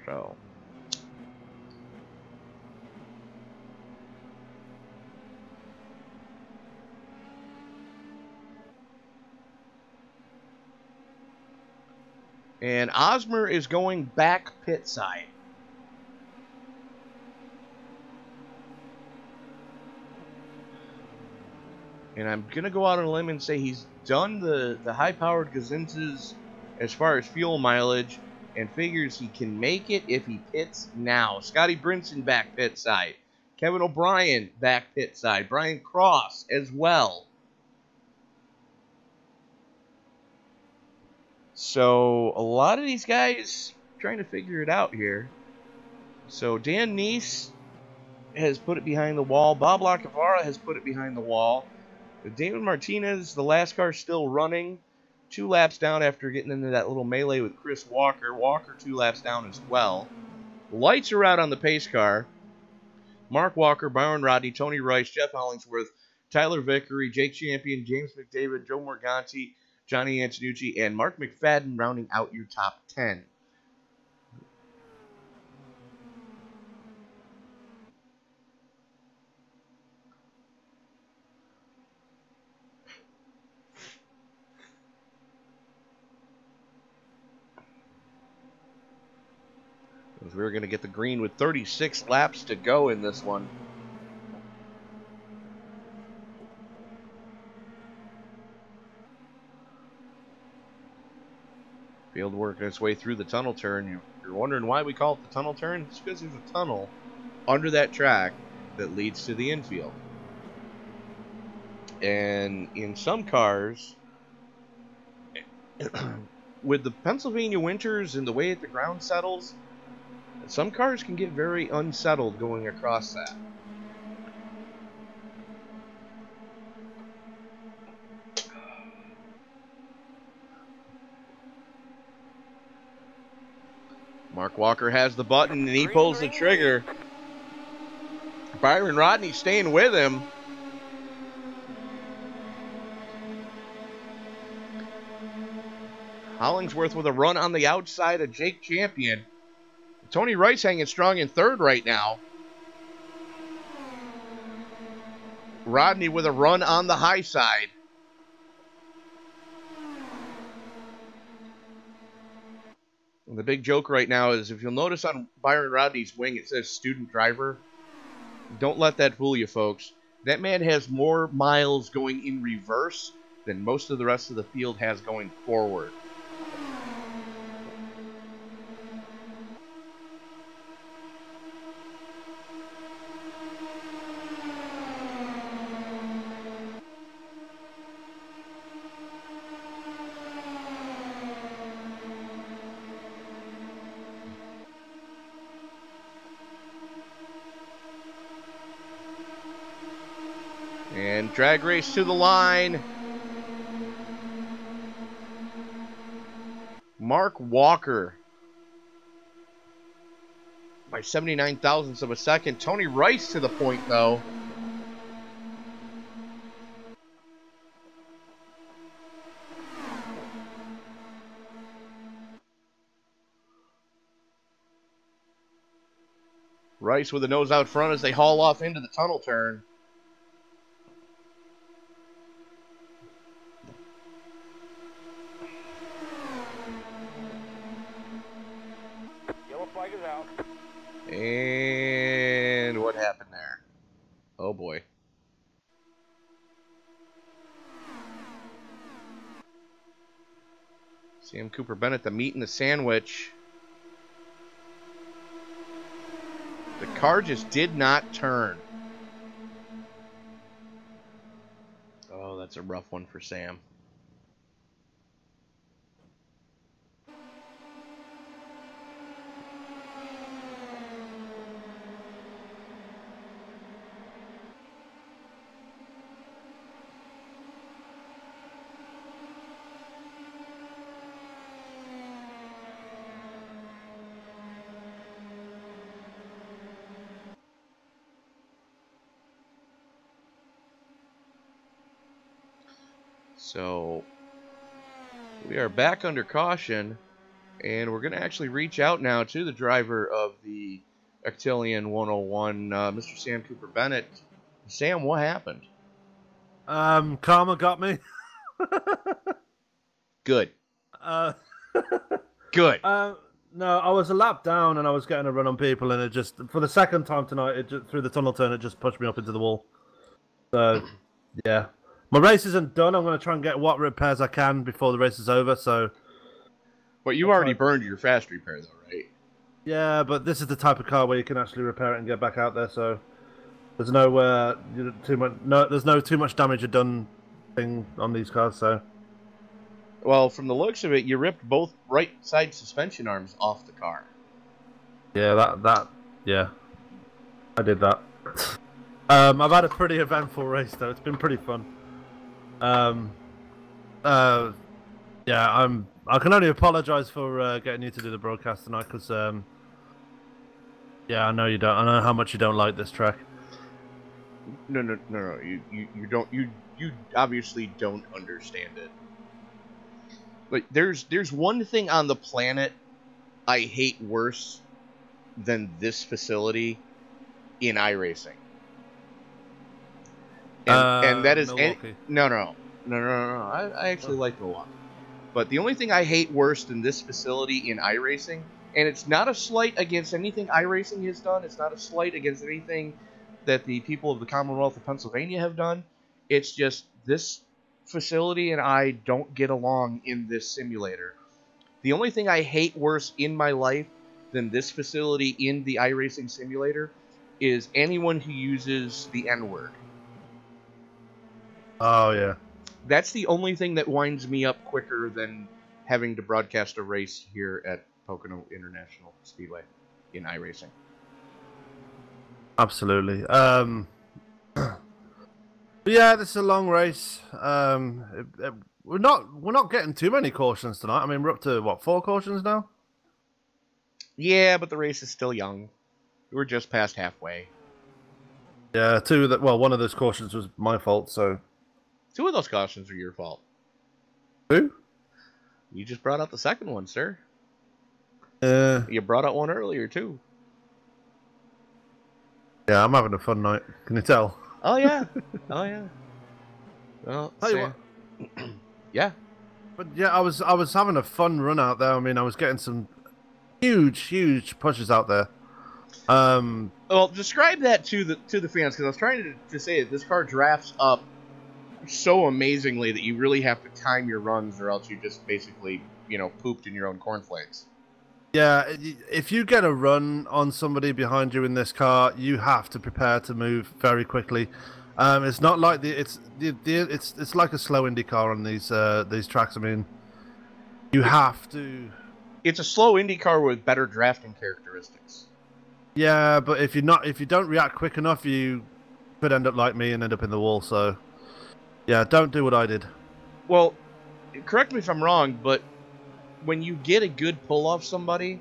So... And Osmer is going back pit side. And I'm going to go out on a limb and say he's done the high-powered Gazintas as far as fuel mileage and figures he can make it if he pits now. Scotty Brinson back pit side. Kevin O'Brien back pit side. Brian Cross as well. So, a lot of these guys trying to figure it out here. So, Dan Neese has put it behind the wall. Bob Lacavara has put it behind the wall. But David Martinez, the last car still running. 2 laps down after getting into that little melee with Chris Walker. Walker 2 laps down as well. The lights are out on the pace car. Mark Walker, Byron Rodney, Tony Rice, Jeff Hollingsworth, Tyler Vickery, Jake Champion, James McDavid, Joe Morganti, Johnny Antonucci, and Mark McFadden rounding out your top 10. As we're going to get the green with 36 laps to go in this one. Field working its way through the tunnel turn. You're wondering why we call it the tunnel turn? It's because there's a tunnel under that track that leads to the infield. And in some cars, with the Pennsylvania winters and the way that the ground settles, some cars can get very unsettled going across that. Mark Walker has the button and he pulls the trigger. Byron Rodney staying with him. Hollingsworth with a run on the outside of Jake Champion. Tony Rice hanging strong in 3rd right now. Rodney with a run on the high side. And the big joke right now is, if you'll notice on Byron Rodney's wing, it says student driver. Don't let that fool you, folks. That man has more miles going in reverse than most of the rest of the field has going forward. And drag race to the line. Mark Walker by 79 thousandths of a second. Tony Rice to the point, though. Rice with the nose out front as they haul off into the tunnel turn. Yellow flag is out. And what happened there? Oh boy. Sam Cooper Bennett, the meat and the sandwich. The car just did not turn. Oh, that's a rough one for Sam. So, we are back under caution, and we're going to actually reach out now to the driver of the Actelion 101, Mr. Sam Cooper Bennett. Sam, what happened? Karma got me. Good. Good. No, I was a lap down, and I was getting a run on people, and it just, for the second time tonight, through the tunnel turn, it just pushed me up into the wall. So, yeah. My race isn't done. I'm going to try and get what repairs I can before the race is over, so... But you already burned your fast repair, though, right? Yeah, but this is the type of car where you can actually repair it and get back out there, so... There's no there's no too much damage done thing on these cars, so... Well, from the looks of it, you ripped both right side suspension arms off the car. Yeah, yeah. I did that. I've had a pretty eventful race, though. It's been pretty fun. Yeah, I can only apologise for getting you to do the broadcast tonight, because yeah, I know you don't. I know how much you don't like this track. No. You don't. You obviously don't understand it. But there's one thing on the planet I hate worse than this facility in iRacing. And that is no. I actually like Milwaukee. But the only thing I hate worse than this facility in iRacing, and it's not a slight against anything iRacing has done, it's not a slight against anything that the people of the Commonwealth of Pennsylvania have done, it's just this facility and I don't get along in this simulator. The only thing I hate worse in my life than this facility in the iRacing simulator is anyone who uses the N-word. Oh, yeah. That's the only thing that winds me up quicker than having to broadcast a race here at Pocono International Speedway in iRacing. Absolutely. But yeah, this is a long race. We're not getting too many cautions tonight. I mean, we're up to what, 4 cautions now? Yeah, but the race is still young. We're just past halfway. Yeah, one of those cautions was my fault, so 2 of those cautions are your fault. Who? You just brought out the second one, sir. You brought out one earlier, too. Yeah, I'm having a fun night. Can you tell? Oh, yeah. Oh, yeah. Well, tell you what. Yeah. But yeah, I was having a fun run out there. I mean, I was getting some huge pushes out there. Well, describe that to the fans, because I was trying to say that this car drafts up so amazingly that you really have to time your runs, or else you just basically, pooped in your own cornflakes. Yeah, if you get a run on somebody behind you in this car, you have to prepare to move very quickly. It's not like it's like a slow Indy car on these tracks. I mean, you have to. It's a slow Indy car with better drafting characteristics. Yeah, but if you don't react quick enough, you could end up like me and end up in the wall. So, yeah, don't do what I did. Well, correct me if I'm wrong, but when you get a good pull off somebody,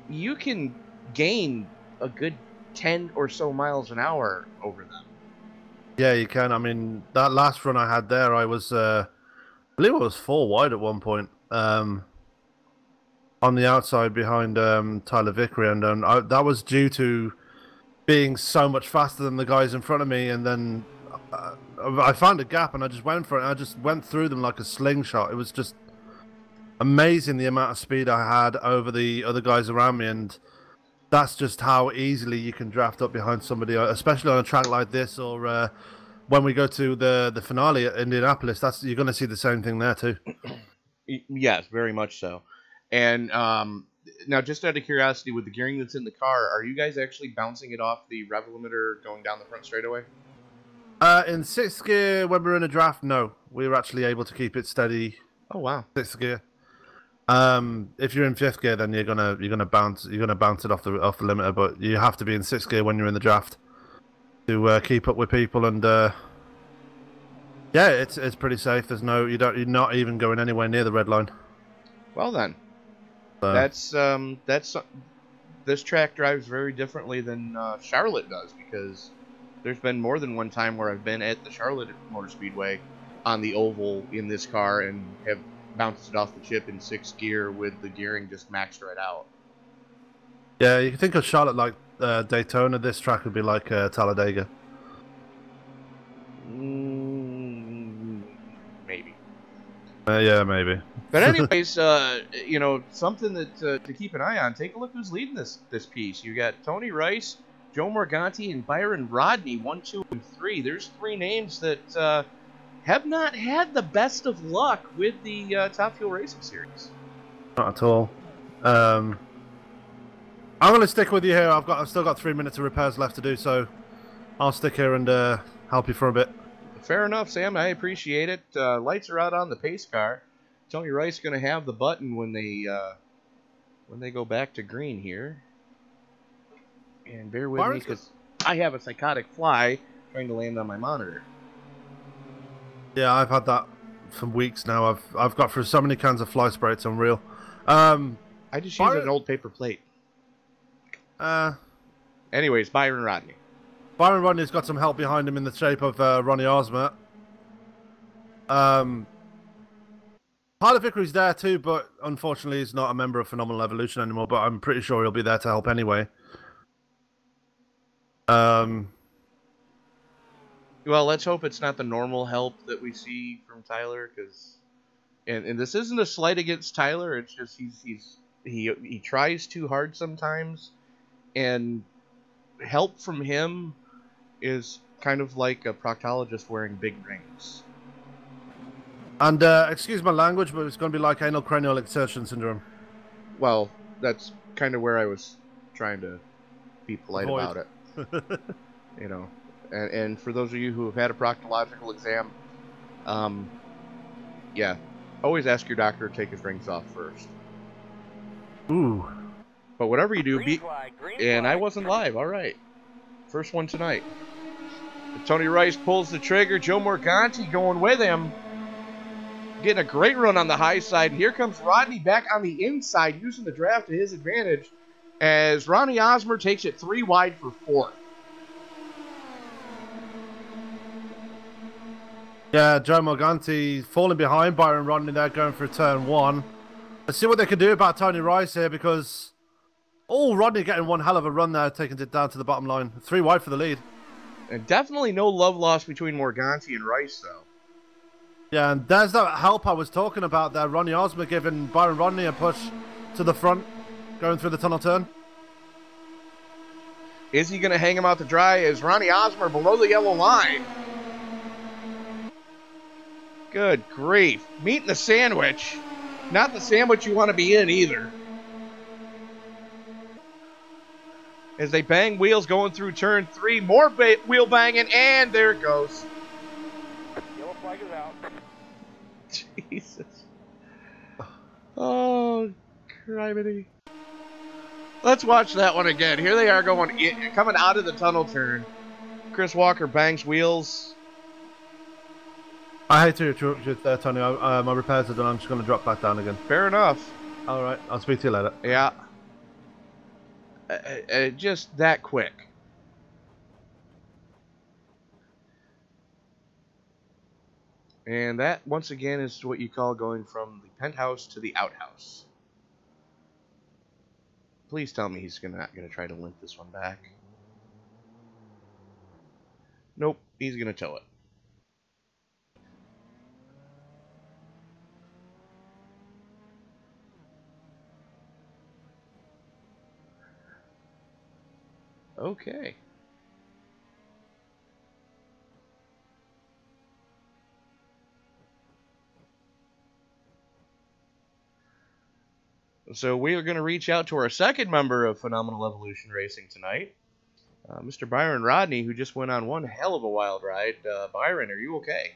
you can gain a good 10 or so miles an hour over them. Yeah, you can. I mean, that last run I had there, I was, I believe I was 4 wide at one point. On the outside behind Tyler Vickery, and that was due to being so much faster than the guys in front of me, and then I found a gap and I just went for it, and I just went through them like a slingshot. It was just amazing the amount of speed I had over the other guys around me, and that's just how easily you can draft up behind somebody, especially on a track like this, or when we go to the finale at Indianapolis. You're going to see the same thing there too. Yes, very much so. And now, just out of curiosity, with the gearing that's in the car, are you guys actually bouncing it off the rev limiter going down the front straightaway? In 6th gear, when we're in a draft, no, we were actually able to keep it steady. Oh wow! 6th gear. If you're in 5th gear, then you're gonna bounce it off the limiter. But you have to be in 6th gear when you're in the draft to keep up with people. And yeah, it's pretty safe. You're not even going anywhere near the red line. Well then. That's this track drives very differently than Charlotte does, because there's been more than one time where I've been at the Charlotte Motor Speedway on the oval in this car and have bounced it off the chip in 6th gear with the gearing just maxed right out. Yeah, you can think of Charlotte like Daytona. This track would be like Talladega. Maybe. Yeah, maybe. But anyways, you know, something that to keep an eye on. Take a look who's leading this piece. You got Tony Rice, Joe Morganti, and Byron Rodney, 1, 2, and 3. There's 3 names that have not had the best of luck with the Top Fuel Racing Series. Not at all. I'm going to stick with you here. I've still got 3 minutes of repairs left to do, so I'll stick here and help you for a bit. Fair enough, Sam. I appreciate it. Lights are out on the pace car. Tony Rice going to have the button when they go back to green here. And bear with me, because I have a psychotic fly trying to land on my monitor. Yeah, I've had that for weeks now. I've got through so many cans of fly spray, it's unreal. I just used an old paper plate. Anyways, Byron Rodney. Byron Rodney's got some help behind him in the shape of Ronnie Osmer. Tyler Vickery's there too, but unfortunately he's not a member of Phenomenal Evolution anymore, but I'm pretty sure he'll be there to help anyway. Well, let's hope it's not the normal help that we see from Tyler, because, and this isn't a slight against Tyler. It's just he tries too hard sometimes, and help from him is kind of like a proctologist wearing big rings. And excuse my language, but it's going to be like anal cranial exertion syndrome. Well, that's kind of where I was trying to be polite about it. You know. And for those of you who have had a proctological exam, yeah, always ask your doctor to take his rings off first. Ooh. But whatever you do, Green flag. I wasn't live. All right, first one tonight. Tony Rice pulls the trigger. Joe Morganti going with him, getting a great run on the high side. And here comes Rodney back on the inside, using the draft to his advantage, as Ronnie Osmer takes it 3 wide for 4th. Yeah, Joe Morganti falling behind Byron Rodney there, going for turn 1. Let's see what they can do about Tony Rice here, because Rodney getting one hell of a run there, taking it down to the bottom line. 3 wide for the lead. And definitely no love lost between Morganti and Rice, though. Yeah, and there's that help I was talking about there. Ronnie Osmer giving Byron Rodney a push to the front, going through the tunnel turn. Is he going to hang him out to dry? Is Ronnie Osmer below the yellow line? Good grief. Meat in the sandwich. Not the sandwich you want to be in either. As they bang wheels going through turn 3. More wheel banging, and there it goes. Yellow flag is out. Jesus. Oh, criminy. Let's watch that one again. Here they are coming out of the tunnel turn. Chris Walker bangs wheels. I hate to interrupt you there, Tony. My repairs are done. I'm just going to drop back down again. Fair enough. All right. I'll speak to you later. Yeah. Just that quick. And that, once again, is what you call going from the penthouse to the outhouse. Please tell me he's not going to try to limp this one back. Nope, he's going to tow it. Okay. So we are going to reach out to our second member of Phenomenal Evolution Racing tonight, Mr. Byron Rodney, who just went on one hell of a wild ride. Byron, are you okay?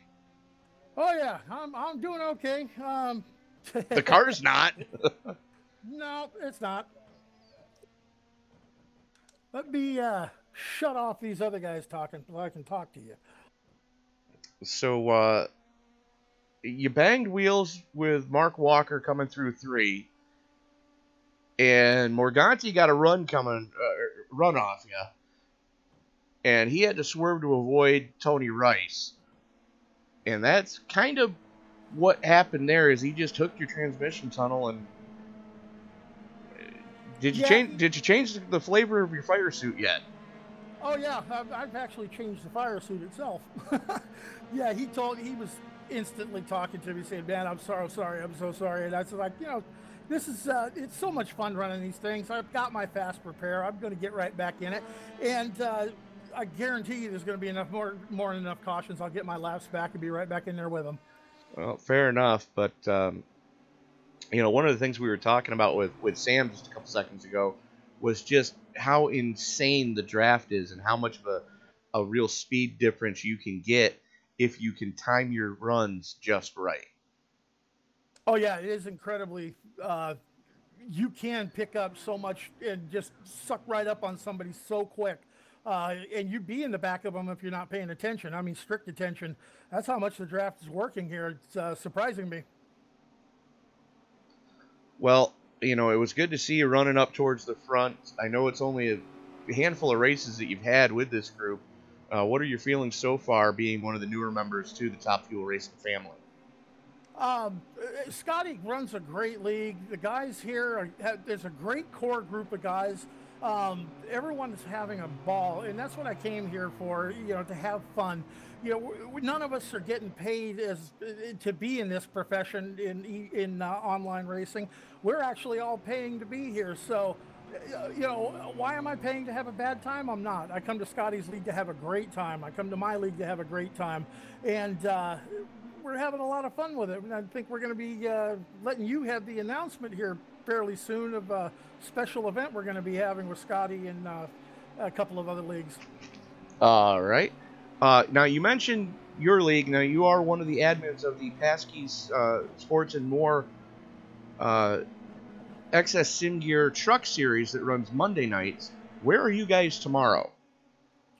Oh yeah, I'm doing okay. The car's not. No, it's not. Let me shut off these other guys talking so I can talk to you. So you banged wheels with Mark Walker coming through 3. And Morganti got a run off you. And he had to swerve to avoid Tony Rice. And that's kind of what happened there, is he just hooked your transmission tunnel. And did you change the flavor of your fire suit yet? Oh yeah, I've actually changed the fire suit itself. Yeah, he was instantly talking to me, saying, "Man, I'm so sorry, And I was like, this is it's so much fun running these things. I've got my fast repair. I'm going to get right back in it, and I guarantee you there's going to be more than enough cautions. I'll get my laps back and be right back in there with them." Well, fair enough, but one of the things we were talking about with Sam just a couple seconds ago was just how insane the draft is and how much of a real speed difference you can get if you can time your runs just right. Oh yeah, it is incredibly. You can pick up so much and just suck right up on somebody so quick. And you'd be in the back of them if you're not paying attention. I mean, strict attention. That's how much the draft is working here. It's surprising me. Well, it was good to see you running up towards the front. I know it's only a handful of races that you've had with this group. What are your feelings so far, being one of the newer members to the Top Fuel Racing family? Scotty runs a great league. The guys here, there's a great core group of guys. Everyone's having a ball, and that's what I came here for, to have fun. None of us are getting paid to be in this profession in online racing. We're actually all paying to be here. So, why am I paying to have a bad time? I'm not. I come to Scotty's league to have a great time. I come to my league to have a great time. And, we're having a lot of fun with it, and I think we're going to be letting you have the announcement here fairly soon of a special event we're going to be having with Scotty and a couple of other leagues. All right. Now, you mentioned your league. Now, you are one of the admins of the Paskey's Sports and More XS Sim Gear Truck Series that runs Monday nights. Where are you guys tomorrow?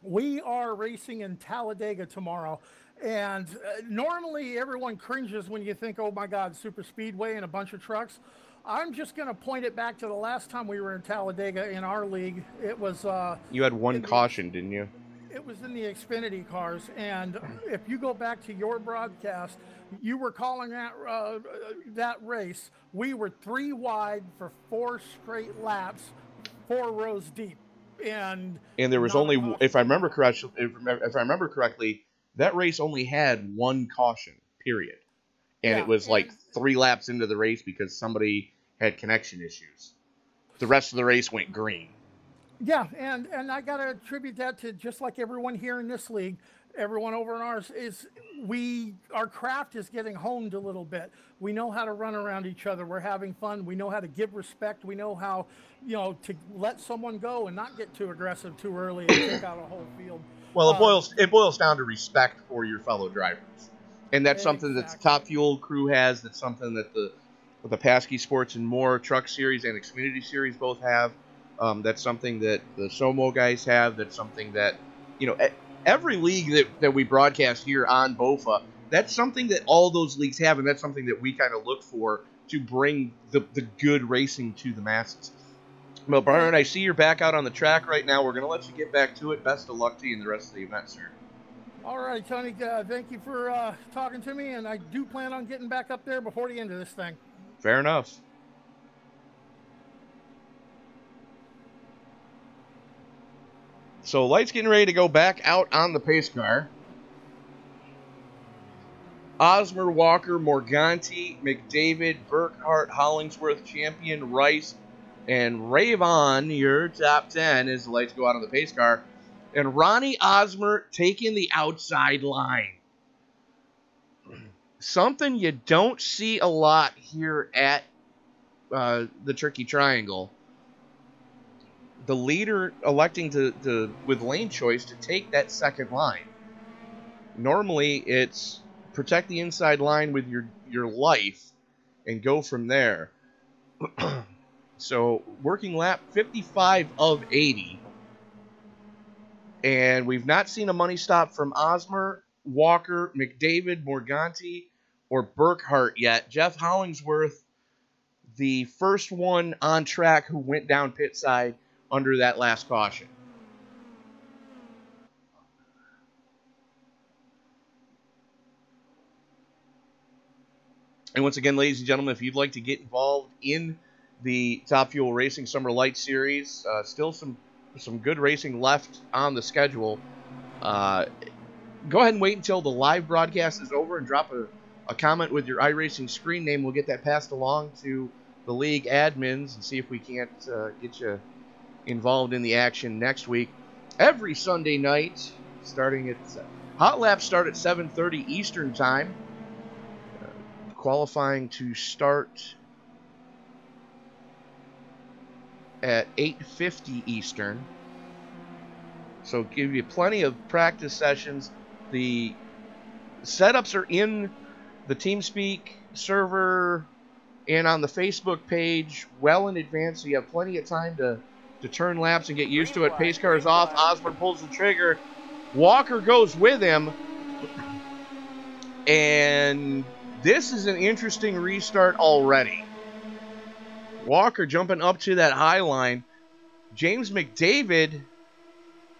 We are racing in Talladega tomorrow. And normally everyone cringes when you think, oh my God, super speedway and a bunch of trucks. I'm just going to point it back to the last time we were in Talladega in our league. It was... you had one caution, didn't you? It was in the Xfinity cars. And if you go back to your broadcast, you were calling that race. We were 3 wide for 4 straight laps, 4 rows deep. And there was only, if I remember correctly, that race only had 1 caution, period. And it was like 3 laps into the race because somebody had connection issues. The rest of the race went green. Yeah, and I got to attribute that to just like everyone here in this league, everyone over in ours, our craft is getting honed a little bit. We know how to run around each other. We're having fun. We know how to give respect. We know how, to let someone go and not get too aggressive too early and take out a whole field. Well, it boils down to respect for your fellow drivers, and that's something that the Top Fuel crew has. That's something that the Paskey Sports and More Truck Series and Xfinity Series both have. That's something that the Somo guys have. That's something that every league that we broadcast here on BOFA, that's something that all those leagues have, and that's something that we kind of look for to bring the good racing to the masses. Well, Brian, I see you're back out on the track right now. We're going to let you get back to it. Best of luck to you in the rest of the event, sir. All right, Tony, thank you for talking to me, and I do plan on getting back up there before the end of this thing. Fair enough. So, Light's getting ready to go back out on the pace car. Osmer, Walker, Morganti, McDavid, Burkhart, Hollingsworth, Champion, Rice, and Ravon, your top 10 as the Lights go out on the pace car. And Ronnie Osmer taking the outside line. Something you don't see a lot here at the Tricky Triangle. The leader electing to with lane choice to take that second line. Normally, it's protect the inside line with your life and go from there. So, working lap 55 of 80. And we've not seen a money stop from Osmer, Walker, McDavid, Morganti, or Burkhart yet. Jeff Hollingsworth, the first one on track who went down pit side under that last caution. And once again, ladies and gentlemen, if you'd like to get involved in the Top Fuel Racing Summer Light Series, still some good racing left on the schedule. Go ahead and wait until the live broadcast is over and drop a comment with your iRacing screen name. We'll get that passed along to the league admins and see if we can't get you involved in the action next week. Every Sunday night, starting at Hot Laps start at 7:30 Eastern Time. Qualifying to start at 8:50 Eastern. So give you plenty of practice sessions. The setups are in the TeamSpeak server and on the Facebook page well in advance, so you have plenty of time to turn laps and get used to it. Pace car is off. Osborne pulls the trigger. Walker goes with him. And this is an interesting restart already. Walker jumping up to that high line. James McDavid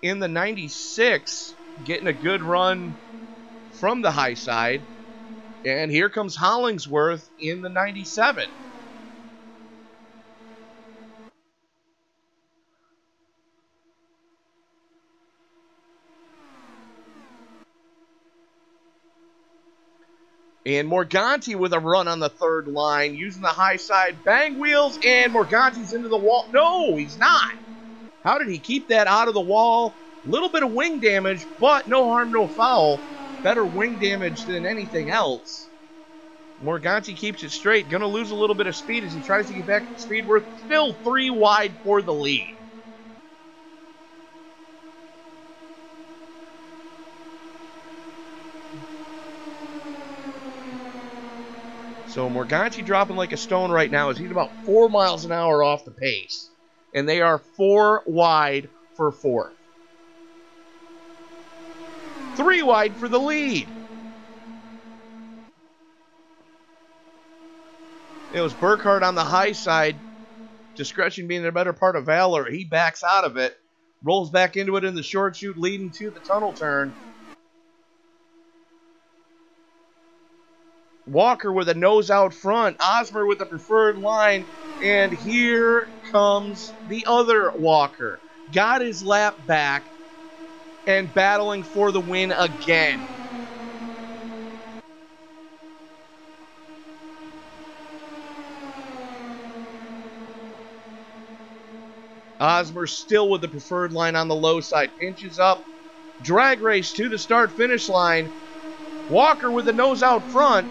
in the 96 getting a good run from the high side. And here comes Hollingsworth in the 97. And Morganti with a run on the third line, using the high side, bang wheels, and Morganti's into the wall. No, he's not. How did he keep that out of the wall? A little bit of wing damage, but no harm, no foul. Better wing damage than anything else. Morganti keeps it straight. Going to lose a little bit of speed as he tries to get back to speed. We're still 3 wide for the lead. So Morganti dropping like a stone right now as he's about 4 miles an hour off the pace. And they are 4 wide for 4th. 3 wide for the lead. It was Burkhart on the high side. Discretion being the better part of valor. He backs out of it. Rolls back into it in the short chute leading to the tunnel turn. Walker with a nose out front. Osmer with the preferred line. And here comes the other Walker. Got his lap back and battling for the win again. Osmer still with the preferred line on the low side. Pinches up. Drag race to the start-finish line. Walker with the nose out front.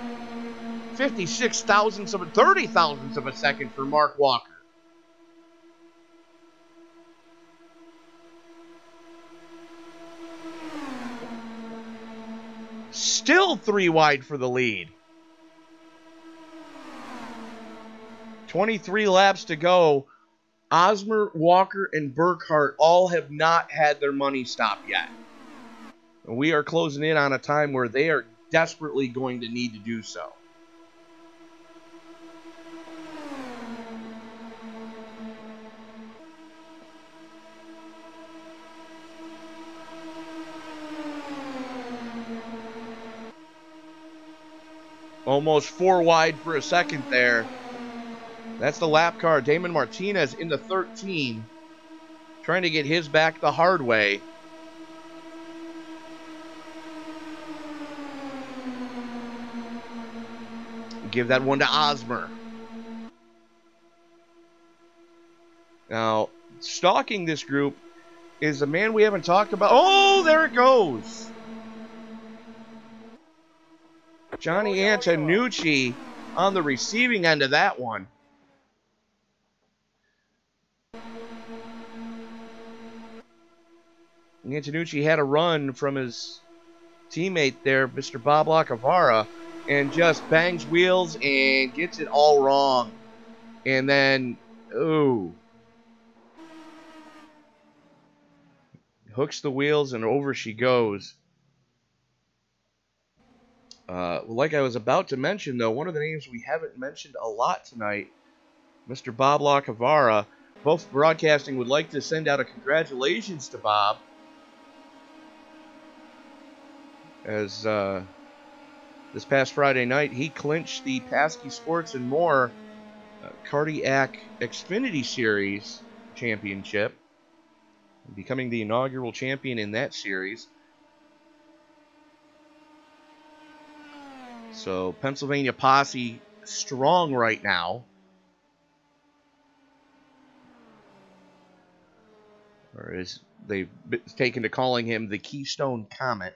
56 thousandths of 30 thousandths of a second for Mark Walker. Still 3 wide for the lead. 23 laps to go. Osmer, Walker, and Burkhart all have not had their money stop yet. We are closing in on a time where they are desperately going to need to do so. Almost 4 wide for a second there. That's the lap car. Damon Martinez in the 13. Trying to get his back the hard way. Give that one to Osmer. Now, stalking this group is a man we haven't talked about. Oh, there it goes. Johnny Antonucci on the receiving end of that one. Antonucci had a run from his teammate there, Mr. Bob Lacavara, and just bangs wheels and gets it all wrong. And then, ooh. Hooks the wheels and over she goes. Like I was about to mention, though, one of the names we haven't mentioned a lot tonight, Mr. Bob Lacavara. Both Broadcasting would like to send out a congratulations to Bob, as this past Friday night he clinched the Paskey Sports and More Cardiac Xfinity Series championship, becoming the inaugural champion in that series. So Pennsylvania Posse strong right now. Or as they've taken to calling him, the Keystone Comet.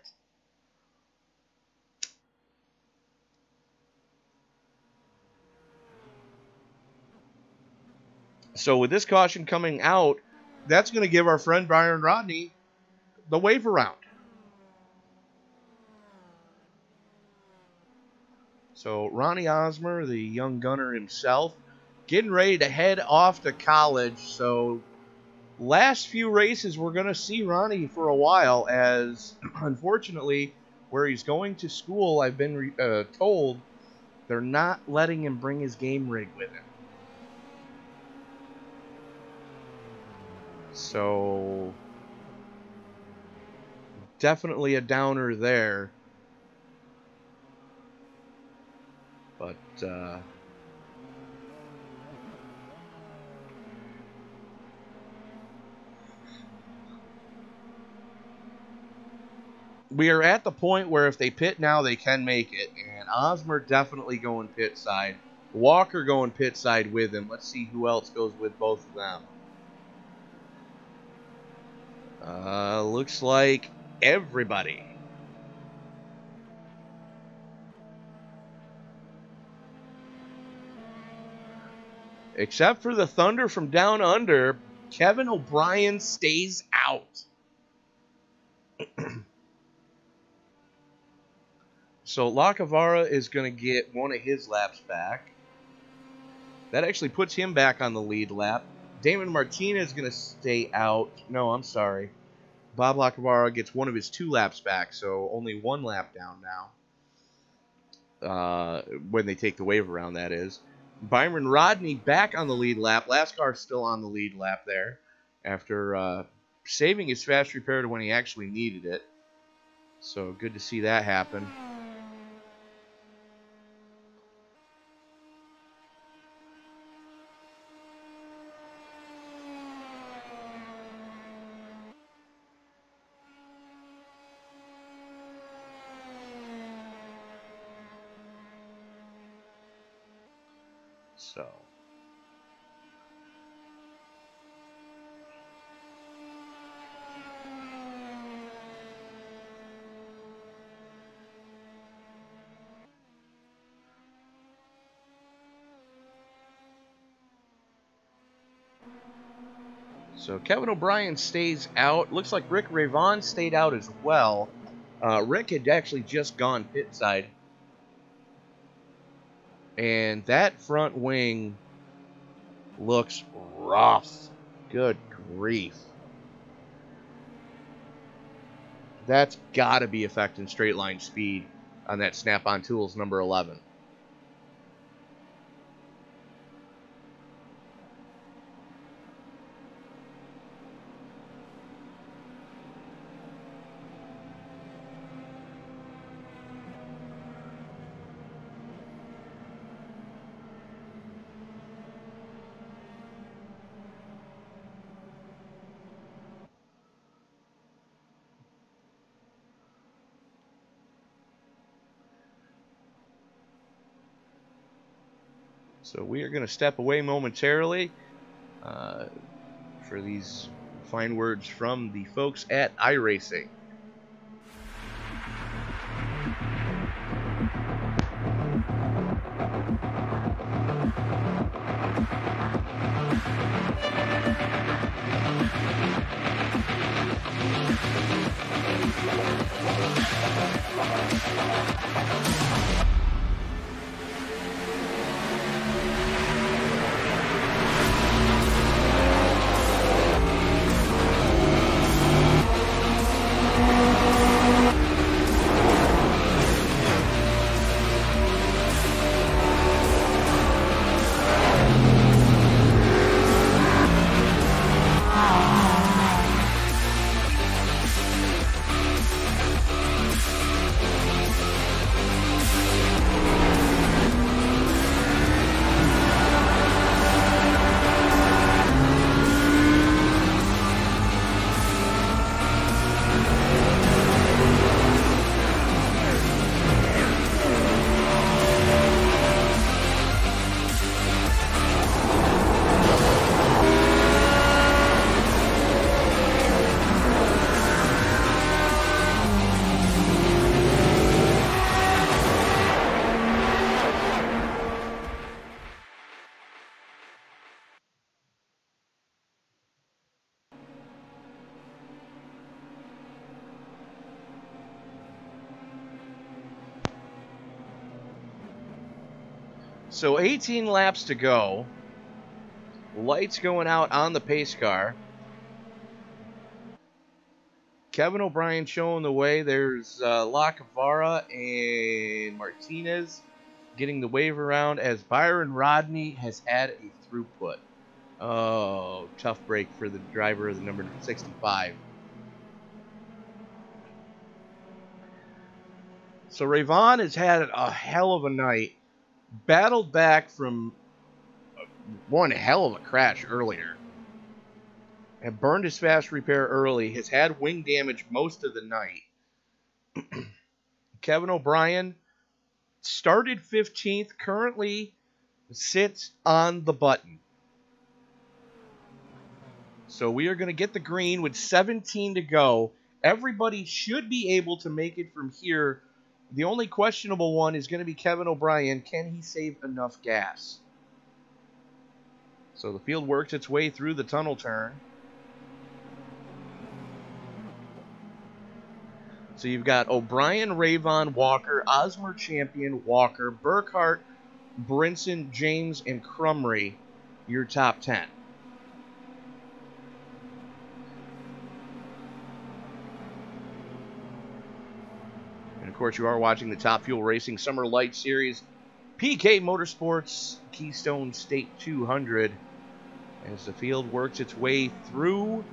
So with this caution coming out, that's going to give our friend Byron Rodney the wave around. So Ronnie Osmer, the young gunner himself, getting ready to head off to college. So last few races we're going to see Ronnie for a while, as unfortunately where he's going to school, I've been told they're not letting him bring his game rig with him. So definitely a downer there. But we are at the point where if they pit now, they can make it. And Osmer definitely going pit side. Walker going pit side with him. Let's see who else goes with both of them. Looks like everybody. Except for the Thunder from down under, Kevin O'Brien stays out. So Lacavara is going to get one of his laps back. That actually puts him back on the lead lap. Damon Martinez is going to stay out. No, I'm sorry. Bob Lacavara gets one of his 2 laps back, so only 1 lap down now. When they take the wave around, that is. Byron Rodney back on the lead lap. Lascar still on the lead lap there after saving his fast repair to when he actually needed it. So good to see that happen. So Kevin O'Brien stays out. Looks like Rick Rayvon stayed out as well. Rick had actually just gone pit side. And that front wing looks rough. Good grief. That's got to be affecting straight line speed on that Snap-on Tools number 11. So we are going to step away momentarily for these fine words from the folks at iRacing. So 18 laps to go. Lights going out on the pace car. Kevin O'Brien showing the way. There's Lacavara and Martinez getting the wave around as Byron Rodney has had a throughput. Oh, tough break for the driver of the number 65. So Rayvon has had a hell of a night. Battled back from one hell of a crash earlier. And burned his fast repair early. Has had wing damage most of the night. Kevin O'Brien started 15th. Currently sits on the button. So we are going to get the green with 17 to go. Everybody should be able to make it from here. The only questionable one is going to be Kevin O'Brien. Can he save enough gas? So the field works its way through the tunnel turn. So you've got O'Brien, Rayvon, Walker, Osmer, Champion, Walker, Burkhart, Brinson, James, and Crumry, your top 10. And of course, you are watching the Top Fuel Racing Summer Light Series, PK Motorsports, Keystone State 200, as the field works its way through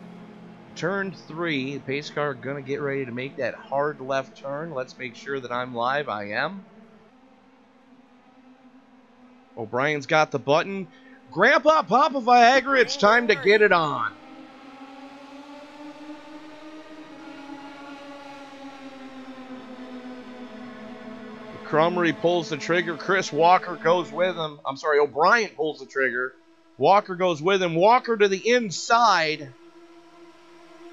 turn 3. The pace car going to get ready to make that hard left turn. Let's make sure that I'm live. I am. O'Brien's got the button. Grandpa Papa Viagra, it's time to get it on. Crumry pulls the trigger. Chris Walker goes with him. I'm sorry, O'Brien pulls the trigger. Walker goes with him. Walker to the inside.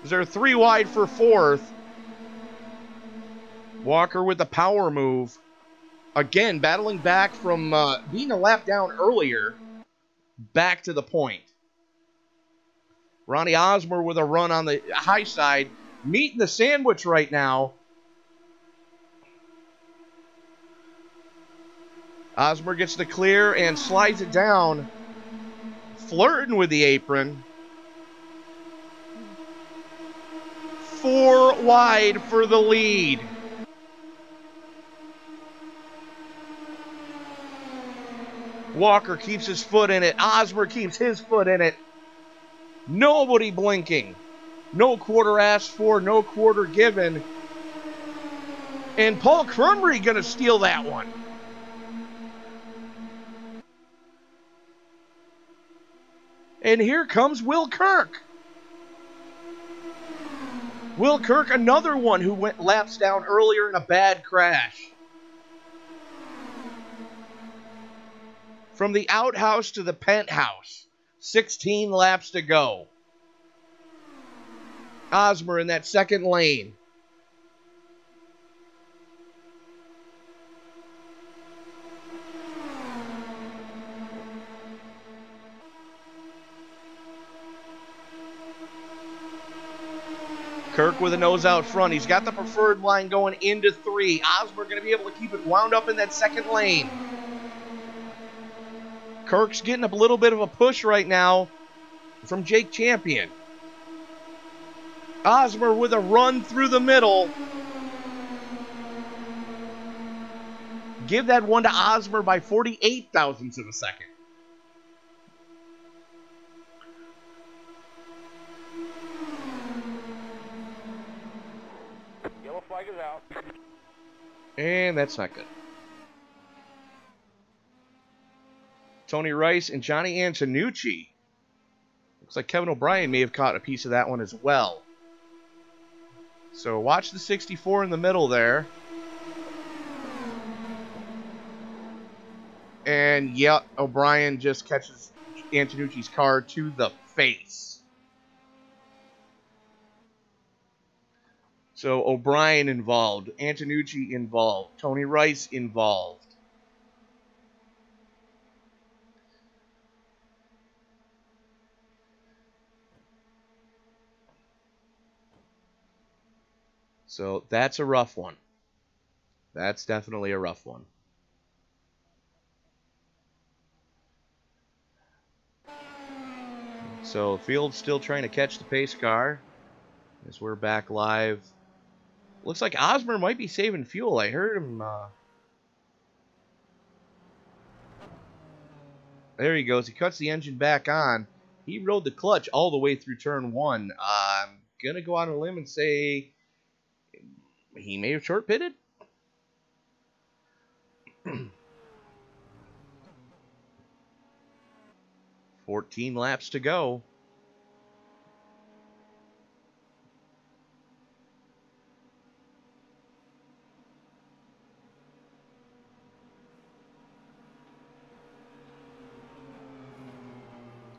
They're 3 wide for 4th. Walker with the power move. Again, battling back from being a lap down earlier. Back to the point. Ronnie Osmer with a run on the high side. Meat in the sandwich right now. Osmer gets the clear and slides it down. Flirting with the apron. 4 wide for the lead. Walker keeps his foot in it. Osmer keeps his foot in it. Nobody blinking. No quarter asked for, no quarter given. And Paul Crumry going to steal that one. And here comes Will Kirk. Will Kirk, another one who went laps down earlier in a bad crash. From the outhouse to the penthouse. 16 laps to go. Osmer in that second lane. Kirk with a nose out front. He's got the preferred line going into 3. Osmer going to be able to keep it wound up in that second lane. Kirk's getting a little bit of a push right now from Jake Champion. Osmer with a run through the middle. Give that one to Osmer by 48 thousandths of a second. Yellow flag is out. And that's not good. Tony Rice and Johnny Antonucci. Looks like Kevin O'Brien may have caught a piece of that one as well. So watch the 64 in the middle there. And yeah, O'Brien just catches Antonucci's car to the face. So O'Brien involved, Antonucci involved, Tony Rice involved. So that's a rough one. That's definitely a rough one. So Field's still trying to catch the pace car as we're back live. Looks like Osmer might be saving fuel. I heard him. There he goes. He cuts the engine back on. He rode the clutch all the way through turn 1. I'm going to go out on a limb and say he may have short pitted. 14 laps to go.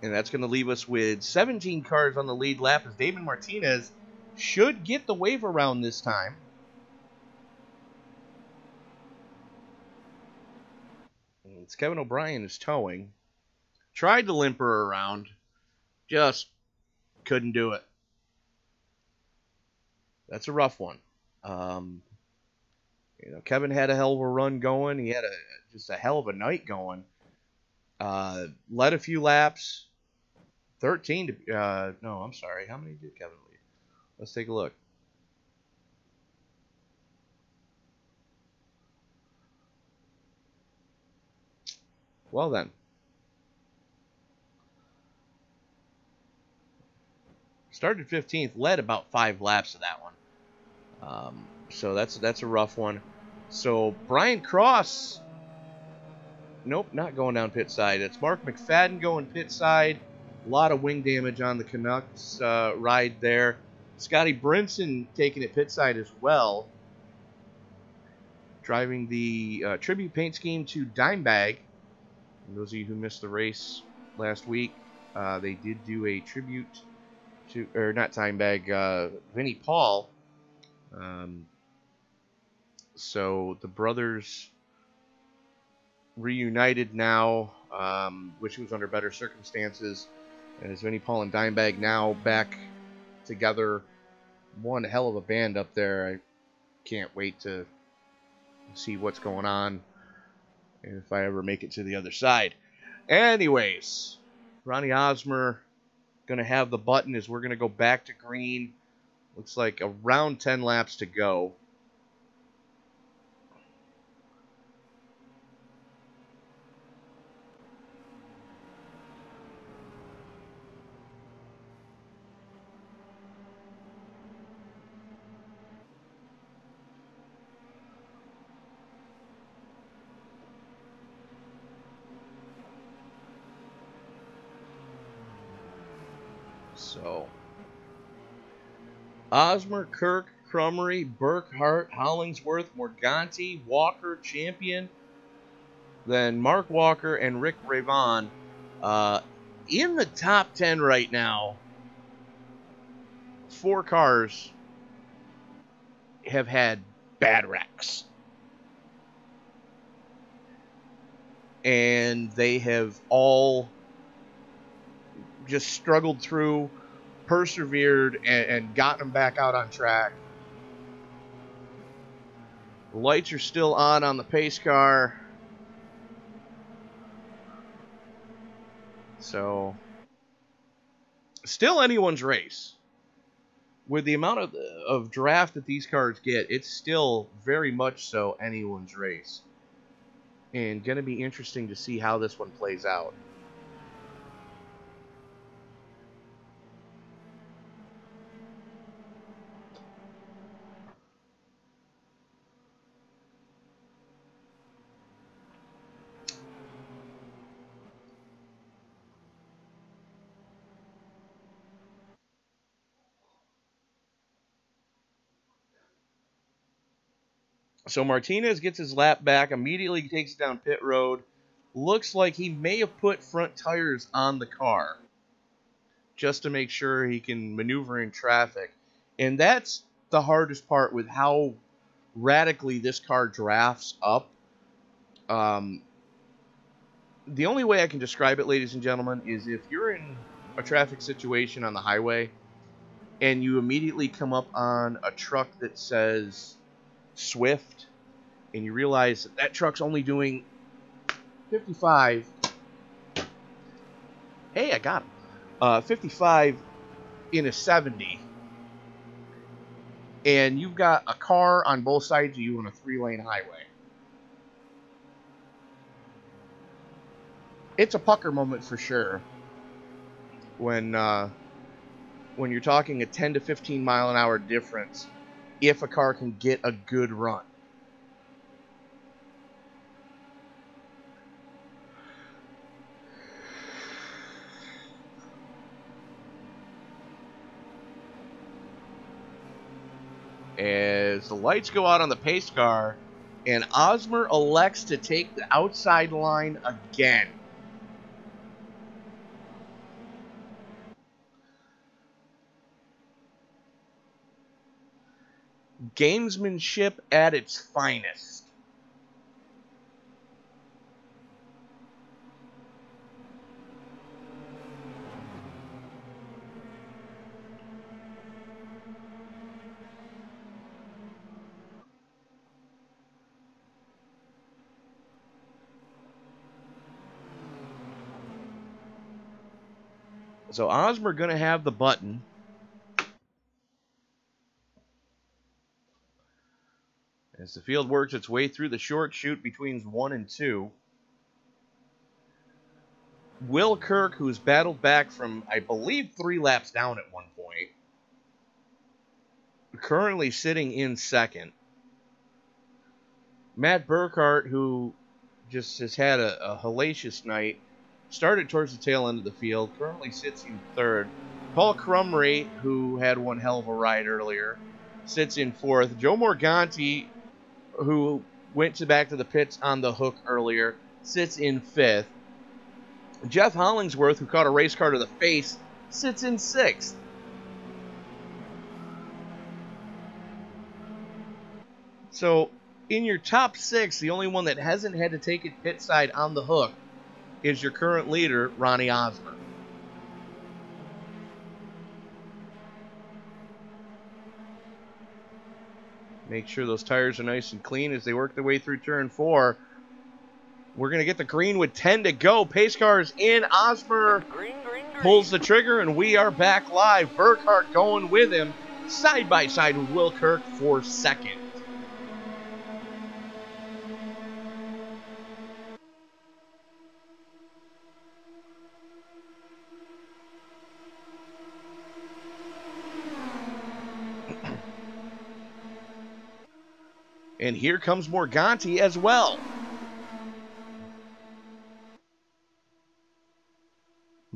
And that's going to leave us with 17 cars on the lead lap as David Martinez should get the wave around this time. And it's Kevin O'Brien is towing. Tried to limp her around. Just couldn't do it. That's a rough one. Kevin had a hell of a run going. He had just a hell of a night going. Led a few laps. 13 to... no, I'm sorry. How many did Kevin lead? Let's take a look. Well then. Started 15th, led about 5 laps of that one. So that's a rough one. So Brian Cross... Nope, not going down pit side. It's Mark McFadden going pit side. A lot of wing damage on the Canucks ride there. Scotty Brinson taking it pit side as well. Driving the tribute paint scheme to Dimebag. And those of you who missed the race last week, they did do a tribute to, or not Dimebag, Vinnie Paul. So the brothers reunited now, which was under better circumstances. And as Vinnie Paul and Dimebag now back together, one hell of a band up there. I can't wait to see what's going on and if I ever make it to the other side. Anyways, Ronnie Osmer going to have the button as we're going to go back to green. Looks like around 10 laps to go. So, Osmer, Kirk, Crummery, Burkhart, Hollingsworth, Morganti, Walker, Champion, then Mark Walker and Rick Ravon in the top 10 right now. 4 cars have had bad wrecks. And they have all just struggled through, persevered, and gotten them back out on track. The lights are still on the pace car. So, still anyone's race. With the amount of draft that these cars get, it's still very much so anyone's race. And going to be interesting to see how this one plays out. So Martinez gets his lap back, immediately takes it down pit road. Looks like he may have put front tires on the car just to make sure he can maneuver in traffic. And that's the hardest part with how radically this car drafts up. The only way I can describe it, ladies and gentlemen, is if you're in a traffic situation on the highway and you immediately come up on a truck that says Swift, and you realize that that truck's only doing 55. Hey, I got him. 55 in a 70. And you've got a car on both sides of you on a 3-lane highway. It's a pucker moment for sure. When you're talking a 10 to 15 mile an hour difference, if a car can get a good run. As the lights go out on the pace car, and Osmer elects to take the outside line again. Gamesmanship at its finest. So Osmer going to have the button. As the field works its way through the short chute between 1 and 2. Will Kirk, who's battled back from, I believe, 3 laps down at one point, currently sitting in second. Matt Burkhart, who just has had a hellacious night, started towards the tail end of the field, currently sits in third. Paul Crummery, who had one hell of a ride earlier, sits in fourth. Joe Morganti, who went back to the pits on the hook earlier, sits in fifth. Jeff Hollingsworth, who caught a race car to the face, sits in sixth. So, in your top 6, the only one that hasn't had to take it pit side on the hook is your current leader, Ronnie Osmer. Make sure those tires are nice and clean as they work their way through turn 4. We're going to get the green with 10 to go. Pace cars in. Osmer pulls the trigger, and we are back live. Burkhart going with him. side by side with Will Kirk for second. And here comes Morganti as well.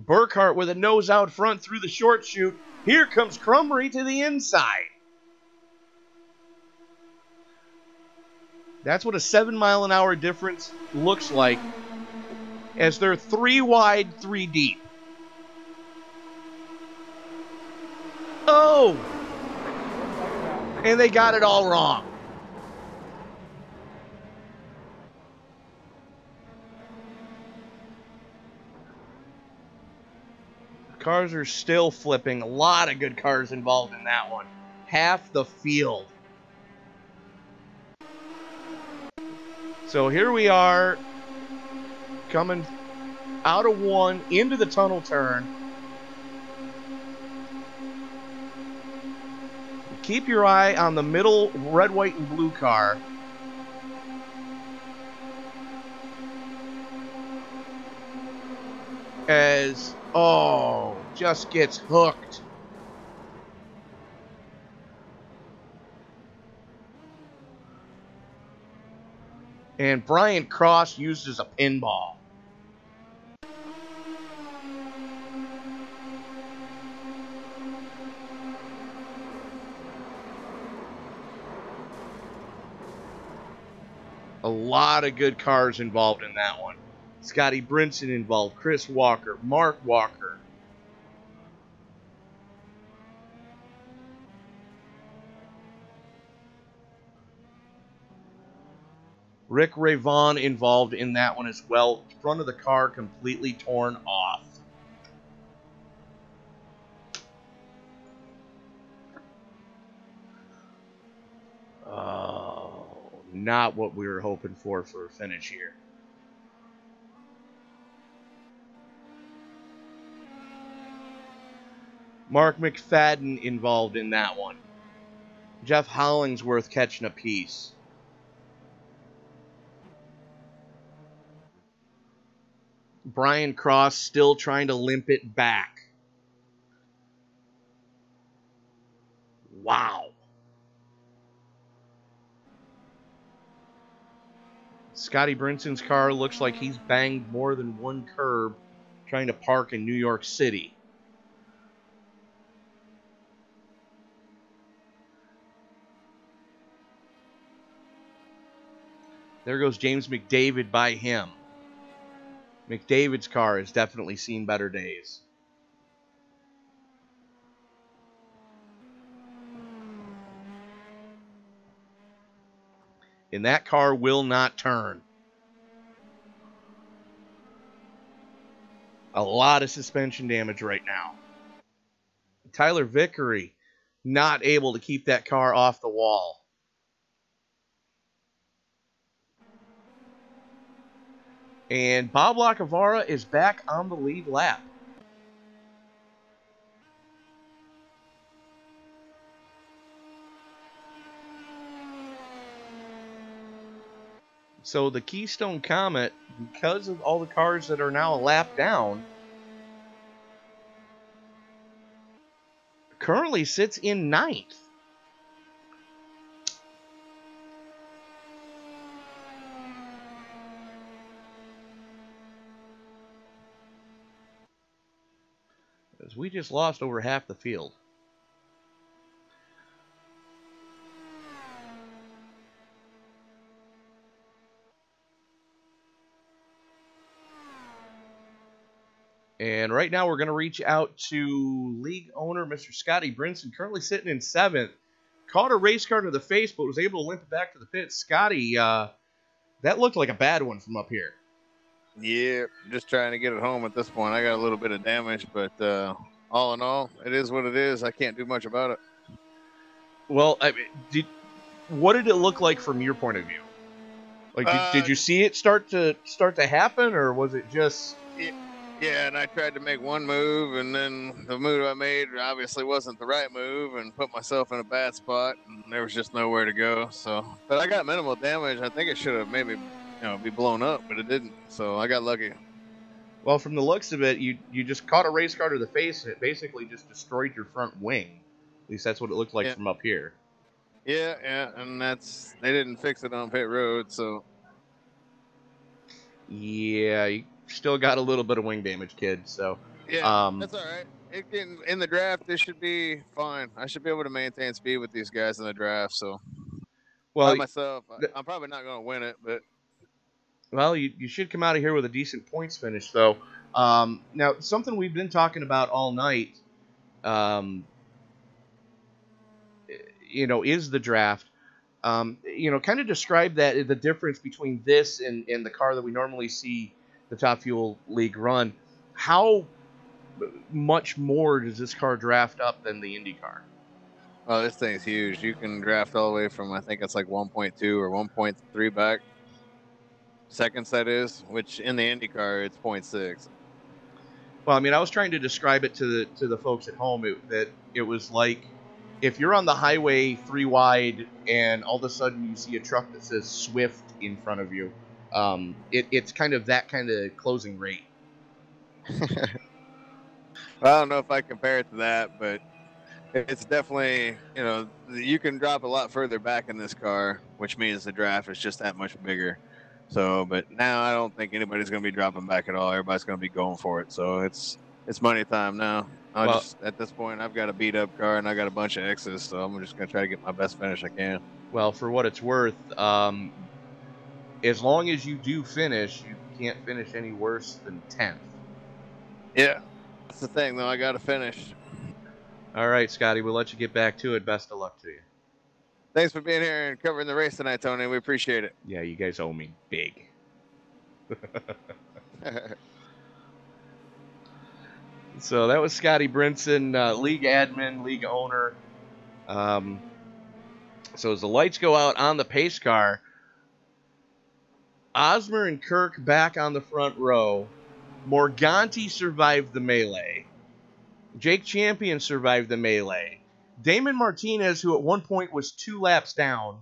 Burkhart with a nose out front through the short chute. Here comes Crumry to the inside. That's what a 7-mile-an-hour difference looks like as they're 3 wide, 3 deep. Oh! And they got it all wrong. Cars are still flipping. A lot of good cars involved in that one. Half the field. So here we are, coming out of 1 into the tunnel turn. Keep your eye on the middle red, white, and blue car. As, oh, just gets hooked. And Brian Cross used as a pinball. A lot of good cars involved in that one. Scotty Brinson involved, Chris Walker, Mark Walker. Rick Rayvon involved in that one as well. Front of the car completely torn off. Oh, not what we were hoping for a finish here. Mark McFadden involved in that one. Jeff Hollingsworth catching a piece. Brian Cross still trying to limp it back. Wow. Scotty Brinson's car looks like he's banged more than one curb trying to park in New York City. There goes James McDavid by him. McDavid's car has definitely seen better days. And that car will not turn. A lot of suspension damage right now. Tyler Vickery not able to keep that car off the wall. And Bob Lacavara is back on the lead lap. So the Keystone Comet, because of all the cars that are now a lap down, currently sits in 9th. As we just lost over half the field. And right now we're going to reach out to league owner Mr. Scotty Brinson, currently sitting in 7th. Caught a race car to the face, but was able to limp it back to the pit. Scotty, that looked like a bad one from up here. Yeah, just trying to get it home at this point. I got a little bit of damage, but all in all, it is what it is. I can't do much about it. Well, I mean, what did it look like from your point of view? Like, did you see it start to happen, or was it just? Yeah, and I tried to make one move, and then the move I made obviously wasn't the right move, and put myself in a bad spot, and there was just nowhere to go. So, but I got minimal damage. I think it should have maybe, be blown up, but it didn't. So I got lucky. Well, from the looks of it, you just caught a race car to the face, and it basically just destroyed your front wing. At least that's what it looked like from up here. Yeah, and they didn't fix it on pit road, so. Yeah, you still got a little bit of wing damage, kid. So yeah, that's all right. In the draft, this should be fine. I should be able to maintain speed with these guys in the draft. So, by myself, I'm probably not going to win it, but. Well, you should come out of here with a decent points finish, though. Now, something we've been talking about all night, is the draft. Kind of describe the difference between this and the car that we normally see the Top Fuel League run. How much more does this car draft up than the Indy car? Oh, this thing's huge. You can draft all the way from, I think it's like 1.2 or 1.3 back. Seconds, that is, which in the Indy car, it's 0.6. Well, I mean, I was trying to describe it to the folks at home that it was like if you're on the highway 3 wide and all of a sudden you see a truck that says Swift in front of you, it's kind of that kind of closing rate. Well, I don't know if I compare it to that, but it's definitely, you can drop a lot further back in this car, which means the draft is just that much bigger. So, but now I don't think anybody's going to be dropping back at all. Everybody's going to be going for it. So it's money time now. At this point, I've got a beat up car and I got a bunch of X's, so I'm just going to try to get my best finish I can. Well, for what it's worth, as long as you do finish, you can't finish any worse than 10th. Yeah, that's the thing, though. I got to finish. All right, Scotty, we'll let you get back to it. Best of luck to you. Thanks for being here and covering the race tonight, Tony. We appreciate it. Yeah, you guys owe me big. So that was Scotty Brinson, league admin, league owner. So as the lights go out on the pace car, Osmer and Kirk back on the front row. Morganti survived the melee. Jake Champion survived the melee. Damon Martinez, who at one point was 2 laps down,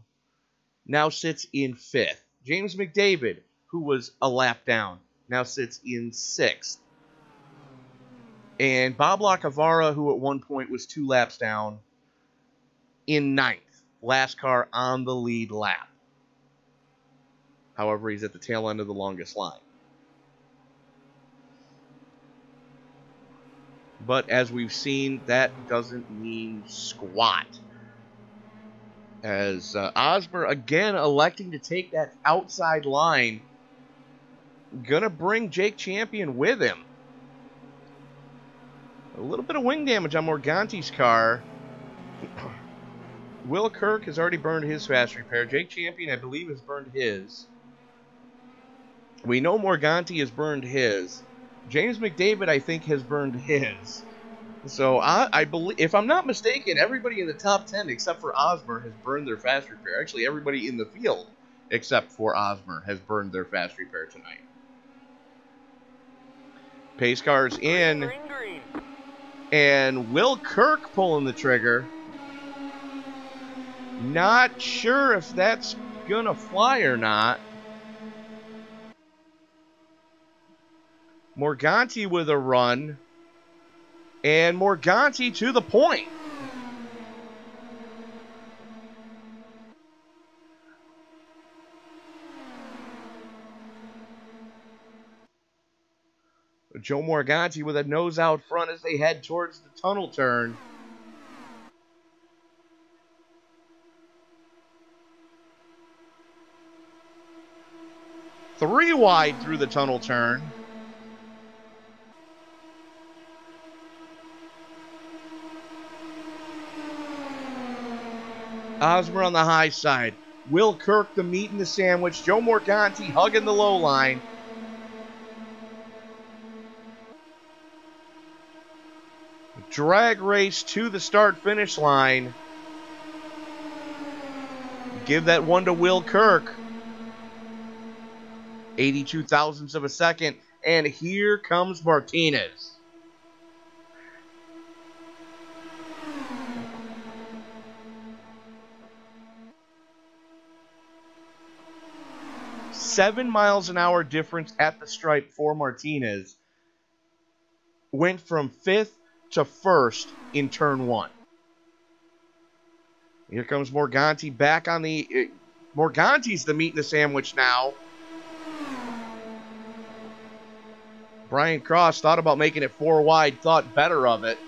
now sits in 5th. James McDavid, who was a lap down, now sits in 6th. And Bob Lacavara, who at one point was 2 laps down, in 9th. Last car on the lead lap. However, he's at the tail end of the longest line. But as we've seen, that doesn't mean squat. As Osmer again electing to take that outside line. Gonna bring Jake Champion with him. A little bit of wing damage on Morganti's car. Will Kirk has already burned his fast repair. Jake Champion, I believe, has burned his. We know Morganti has burned his. James McDavid, I think, has burned his. So, I believe, if I'm not mistaken, everybody in the top 10 except for Osmer has burned their fast repair. Actually, everybody in the field except for Osmer has burned their fast repair tonight. Pace car's in. Green. And Will Kirk pulling the trigger. Not sure if that's gonna fly or not. Morganti with a run. And Morganti to the point. Joe Morganti with a nose out front as they head towards the tunnel turn. Three wide through the tunnel turn. Osmer on the high side. Will Kirk the meat in the sandwich. Joe Morganti hugging the low line. Drag race to the start-finish line. Give that one to Will Kirk. 82 thousandths of a second. and here comes Martinez. Seven miles an hour difference at the stripe for Martinez. Went from 5th to 1st in turn 1. Here comes Morganti back on the... Morganti's the meat in the sandwich now. Brian Cross thought about making it 4 wide, thought better of it.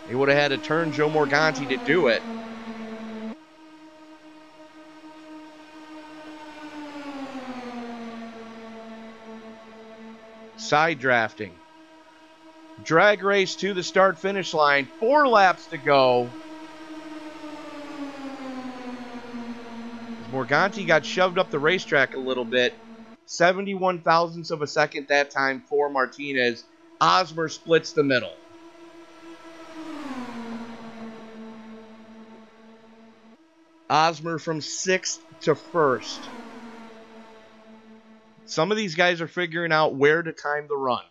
He would have had to turn Joe Morganti to do it. Side drafting. Drag race to the start-finish line. 4 laps to go. Morganti got shoved up the racetrack a little bit. 71 thousandths of a second that time for Martinez. Osmer splits the middle. Osmer from 6th to 1st. Some of these guys are figuring out where to time the run.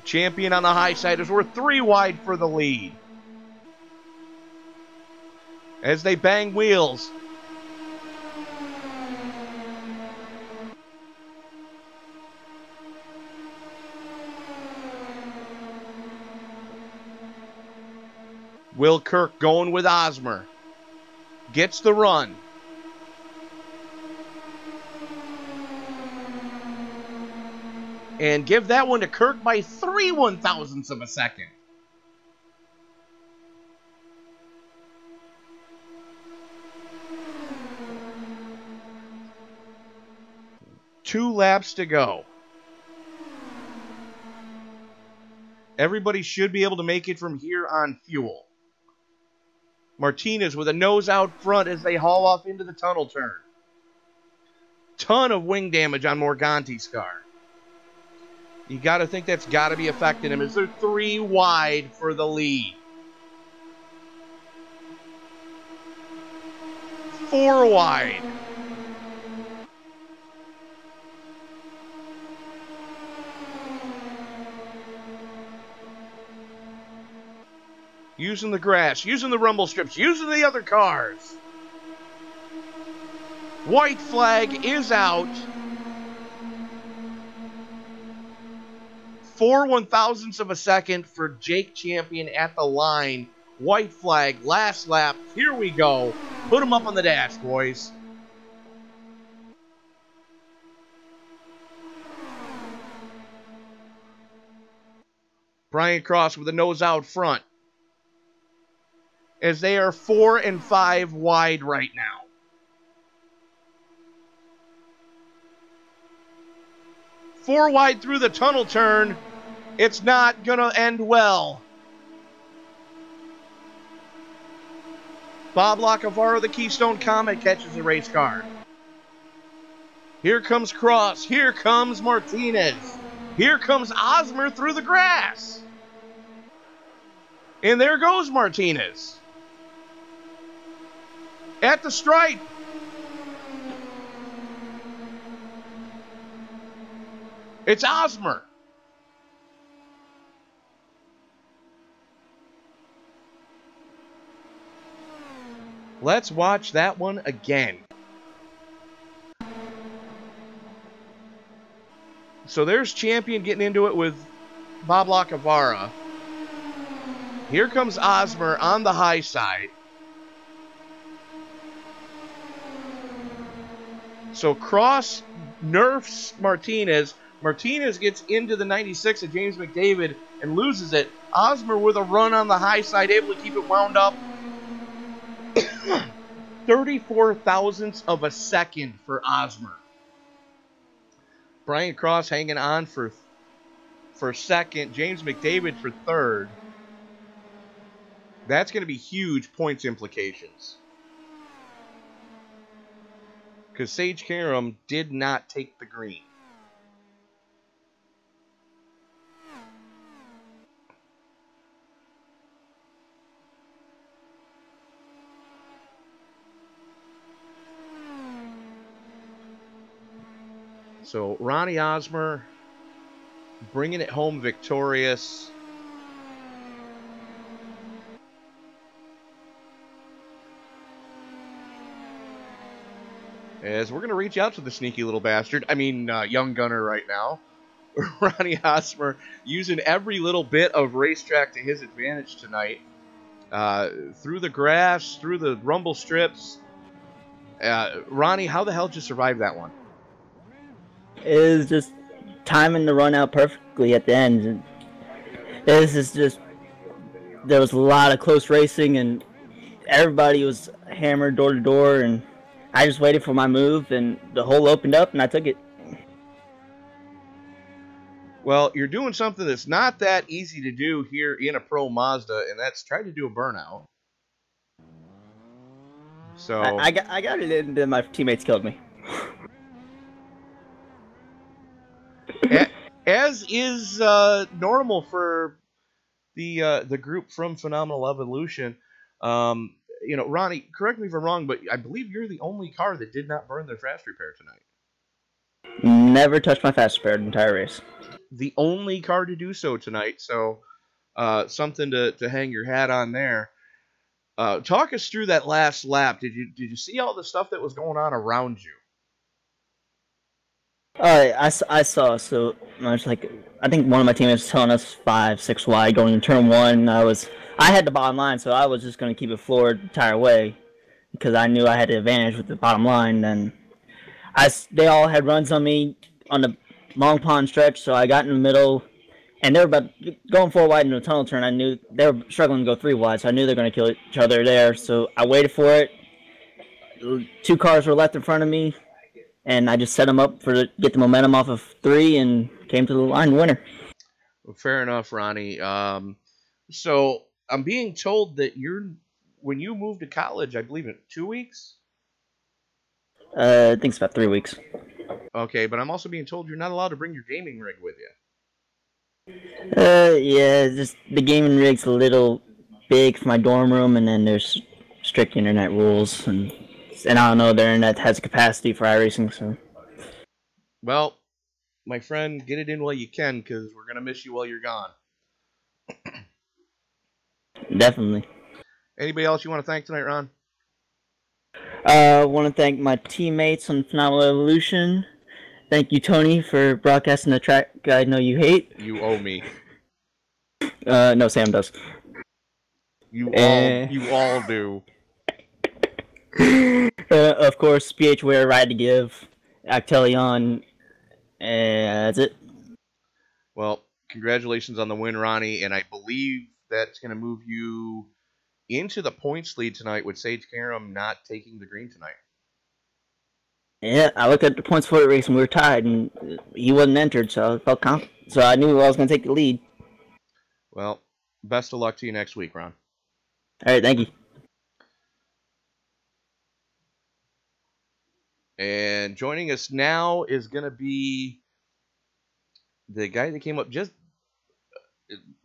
Champion on the high side is worth 3 wide for the lead. As they bang wheels. Will Kirk going with Osmer. Gets the run. And give that one to Kirk by 3 1/1000ths of a second. Two laps to go. Everybody should be able to make it from here on fuel. Martinez with a nose out front as they haul off into the tunnel turn. Ton of wing damage on Morganti's car. You got to think that's got to be affecting him as they're 3 wide for the lead. 4 wide. Using the grass, using the rumble strips, using the other cars. White flag is out. 4 1/1000ths of a second for Jake Champion at the line. White flag, last lap. Here we go. Put him up on the dash, boys. Brian Cross with a nose out front. As they are 4 and 5 wide right now. Four wide through the tunnel turn. It's not going to end well. Bob Lacavaro, the Keystone Comet, catches the race car. Here comes Cross. Here comes Martinez. Here comes Osmer through the grass. And there goes Martinez. At the stripe. It's Osmer. Let's watch that one again. So there's Champion getting into it with Bob Lacavara. Here comes Osmer on the high side. So Cross nerfs Martinez. Martinez gets into the 96 of James McDavid and loses it. Osmer with a run on the high side, able to keep it wound up. 34 thousandths of a second for Osmer. Brian Cross hanging on for second. James McDavid for third. That's going to be huge points implications. Because Sage Karam did not take the green. So Ronnie Osmer bringing it home victorious. As we're going to reach out to the sneaky little bastard, young gunner right now, Ronnie Osmer using every little bit of racetrack to his advantage tonight. Through the grass, through the rumble strips. Ronnie, how the hell did you survive that one? It was just timing the run out perfectly at the end. This is just, there was a lot of close racing and everybody was hammered door to door, and I just waited for my move and the hole opened up and I took it. Well, you're doing something that's not that easy to do here in a Pro Mazda, and that's try to do a burnout. So I got it in, then my teammates killed me. As is normal for the group from Phenomenal Evolution. Ronnie, correct me if I'm wrong, but I believe you're the only car that did not burn their fast repair tonight. Never touched my fast repair the entire race. The only car to do so tonight, so something to hang your hat on there. Talk us through that last lap. Did you see all the stuff that was going on around you? I saw, so I was like, I think one of my teammates was telling us 5-6 wide going into turn 1. I had the bottom line, so I was just going to keep it floored the entire way because I knew I had the advantage with the bottom line. Then they all had runs on me on the long pond stretch, so I got in the middle, and they were about going 4 wide into a tunnel turn. I knew they were struggling to go 3 wide, so I knew they were going to kill each other there. So I waited for it. 2 cars were left in front of me, and I just set them up to get the momentum off of 3 and came to the line winner. Well, fair enough, Ronnie. So I'm being told that when you moved to college, I believe in 2 weeks? I think it's about 3 weeks. Okay, but I'm also being told you're not allowed to bring your gaming rig with you. Yeah, just the gaming rig's a little big for my dorm room, and then there's strict internet rules, and I don't know, their internet has capacity for iRacing, so. Well, my friend, get it in while you can, because we're going to miss you while you're gone. Definitely. Anybody else you want to thank tonight, Ron? I want to thank my teammates on Phenomenal Evolution. Thank you, Tony, for broadcasting the track I know you hate. You owe me. No, Sam does. You all do. Of course, PHWare, Ride to Give, Actelion, and that's it. Well, congratulations on the win, Ronnie, and I believe that's going to move you into the points lead tonight with Sage Karam not taking the green tonight. Yeah, I looked at the points for the race and we were tied, and he wasn't entered, so I felt confident. So I knew I was going to take the lead. Well, best of luck to you next week, Ron. All right, thank you. And joining us now is going to be the guy that came up just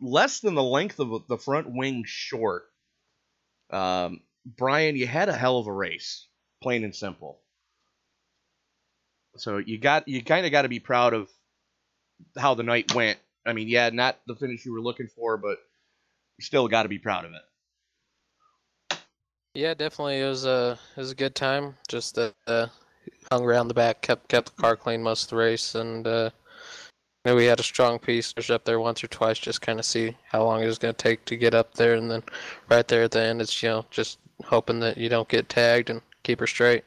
less than the length of the front wing short. Brian, you had a hell of a race, plain and simple. So you kind of got to be proud of how the night went. I mean, yeah, not the finish you were looking for, but you still got to be proud of it. Yeah, definitely. It was a good time. Just hung around the back, kept the car clean most of the race, and we had a strong piece. Pushed up there once or twice, just kind of see how long it was going to take to get up there, and then right there at the end, it's just hoping that you don't get tagged and keep her straight.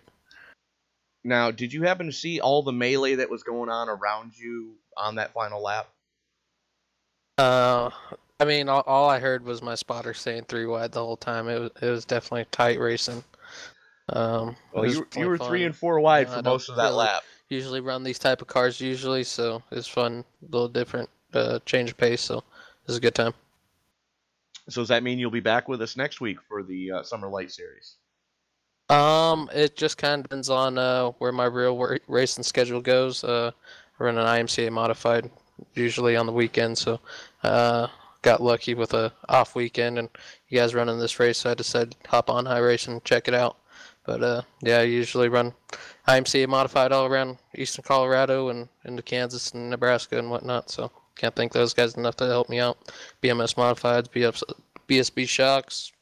Now, did you happen to see all the melee that was going on around you on that final lap? I mean, all I heard was my spotter saying 3 wide the whole time. It was definitely tight racing. Well, you were 3 and 4 wide for most of that lap. Usually run these type of cars so it's fun, a little different, change of pace. So it was a good time. So does that mean you'll be back with us next week for the Summer Light Series? It just kind of depends on where my real racing schedule goes. I run an IMCA modified usually on the weekend, so got lucky with a off weekend, and you guys running this race, so I decided to hop on iRacing and check it out. But yeah, I usually run IMCA modified all around eastern Colorado and into Kansas and Nebraska and whatnot. So can't thank those guys enough to help me out. BMS modifieds, BSB shocks.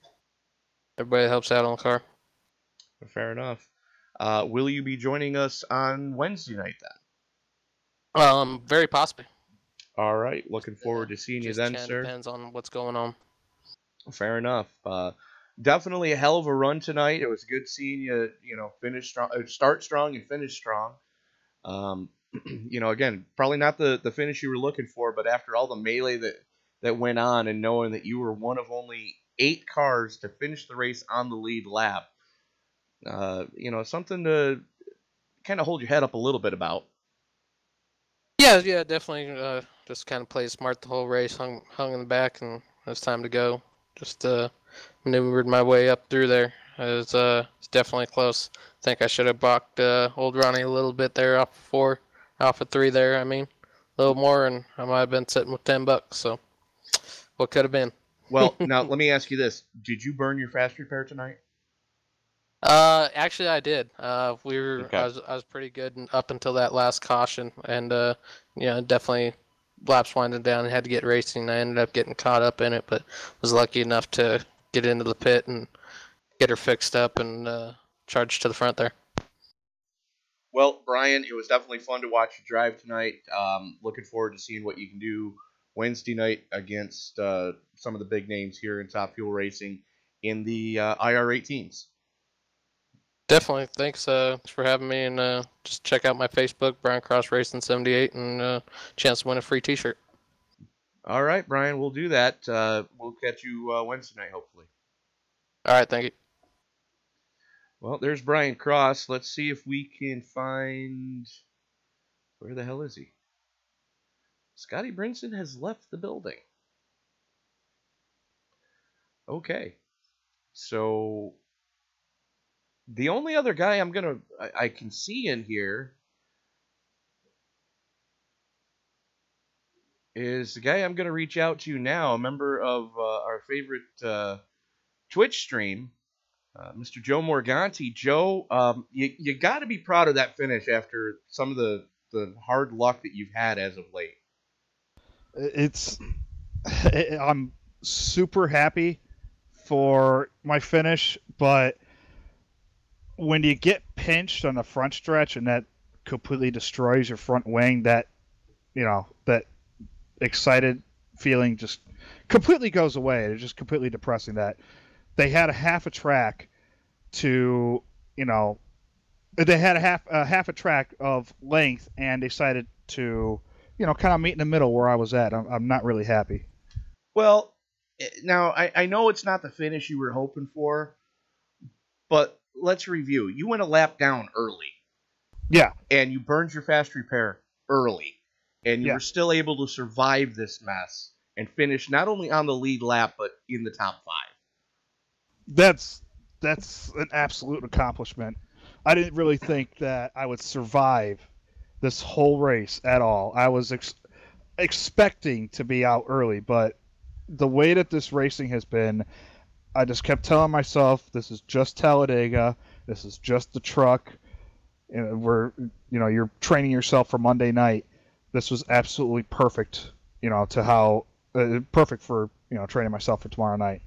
Everybody helps out on the car. Fair enough. Will you be joining us on Wednesday night then? Very possibly. All right. Looking forward to seeing you then, sir. Depends on what's going on. Fair enough. Definitely a hell of a run tonight. It was good seeing you, finish strong, start strong and finish strong. Again, probably not the finish you were looking for, but after all the melee that went on and knowing that you were one of only 8 cars to finish the race on the lead lap, something to kind of hold your head up a little bit about. Yeah, definitely. Just kind of played smart the whole race, hung in the back, and it was time to go. Just maneuvered my way up through there. It's definitely close. I think I should have balked old Ronnie a little bit there off of 3 there. I mean, a little more, and I might have been sitting with $10. So, what could have been? Well, now let me ask you this: did you burn your fast repair tonight? Actually, I did. Okay. I was pretty good up until that last caution, and definitely laps winding down and had to get racing. I ended up getting caught up in it, but was lucky enough to get into the pit and get her fixed up and charged to the front there. Well, Brian, it was definitely fun to watch you drive tonight. Looking forward to seeing what you can do Wednesday night against some of the big names here in Top Fuel Racing in the IR18s. Definitely. Thanks for having me, and just check out my Facebook, Brian Cross Racing 78, and chance to win a free T-shirt. All right, Brian, we'll do that. We'll catch you Wednesday night, hopefully. All right, thank you. Well, there's Brian Cross. Let's see if we can find... Where the hell is he? Scotty Brinson has left the building. Okay. So... the only other guy I can see in here is the guy I'm going to reach out to now, a member of our favorite Twitch stream, Mr. Joe Morganti. Joe, you got to be proud of that finish after some of the hard luck that you've had as of late. I'm super happy for my finish, but when you get pinched on the front stretch and that completely destroys your front wing, that excited feeling just completely goes away. It's just completely depressing that they had a half a track to, they had a half a track of length and decided to, kind of meet in the middle where I was at. I'm not really happy. Well, now I know it's not the finish you were hoping for, but let's review. You went a lap down early. Yeah. And you burned your fast repair early. And you were still able to survive this mess and finish not only on the lead lap, but in the top 5. That's an absolute accomplishment. I didn't really think that I would survive this whole race at all. I was expecting to be out early, but the way that this racing has been, I just kept telling myself, this is just Talladega. This is just the truck. You're training yourself for Monday night. This was absolutely perfect, perfect for, training myself for tomorrow night.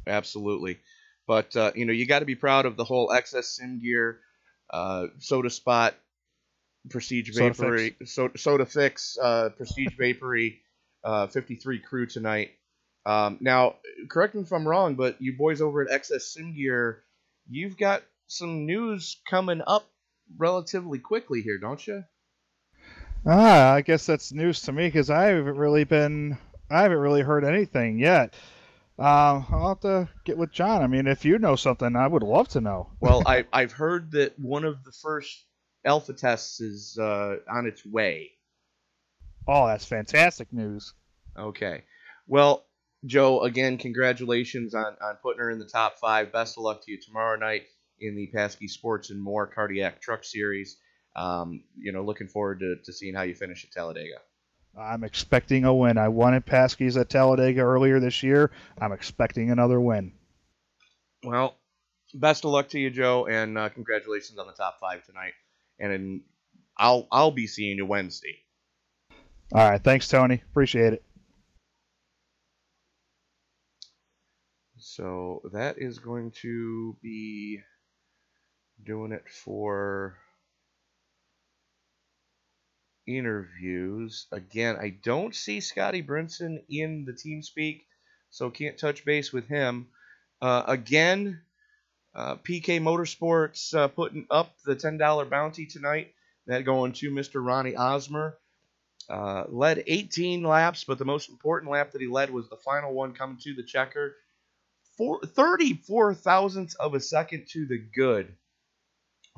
Absolutely. But, you got to be proud of the whole XS Sim Gear, Soda Spot, Prestige Vapory, Soda Fix, Prestige Vapory, 53 crew tonight. Now, correct me if I'm wrong, but you boys over at XS Sim Gear, you've got some news coming up relatively quickly here, don't you? I guess that's news to me because I haven't really heard anything yet. I'll have to get with John. I mean, if you know something, I would love to know. Well, I've heard that one of the first alpha tests is on its way. Oh, that's fantastic news. Okay. Well, Joe, again, congratulations on putting her in the top 5. Best of luck to you tomorrow night in the Paskey Sports and More Cardiac Truck Series. Looking forward to seeing how you finish at Talladega. I'm expecting a win. I won at Paskey's at Talladega earlier this year. I'm expecting another win. Well, best of luck to you, Joe, and congratulations on the top 5 tonight. And I'll be seeing you Wednesday. All right, thanks, Tony. Appreciate it. So that is going to be doing it for interviews. Again, I don't see Scotty Brinson in the TeamSpeak, so can't touch base with him. Again, PK Motorsports putting up the $10 bounty tonight. That going to Mr. Ronnie Osmer. Led 18 laps, but the most important lap that he led was the final one coming to the checker. 34 thousandths of a second to the good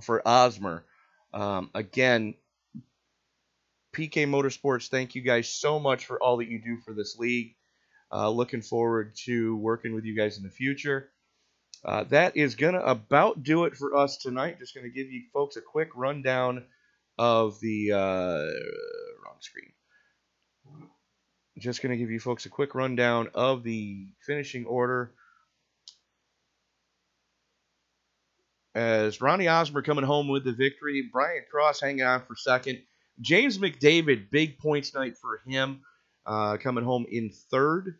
for Osmer. Again, PK Motorsports, thank you guys so much for all that you do for this league. Looking forward to working with you guys in the future. That is going to about do it for us tonight. Just going to give you folks a quick rundown of the wrong screen. Just going to give you folks a quick rundown of the finishing order. As Ronnie Osmer coming home with the victory, Brian Cross hanging on for second. James McDavid, big points night for him, coming home in third.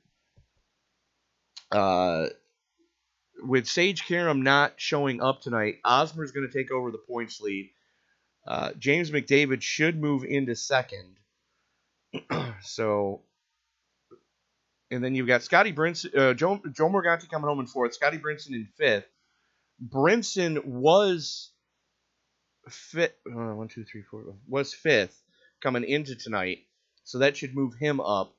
With Sage Karam not showing up tonight, Osmer's going to take over the points lead. James McDavid should move into second. So, and then you've got Scotty Brinson, Joe Morganti coming home in fourth, Scotty Brinson in fifth. Brinson was was fifth coming into tonight, so that should move him up.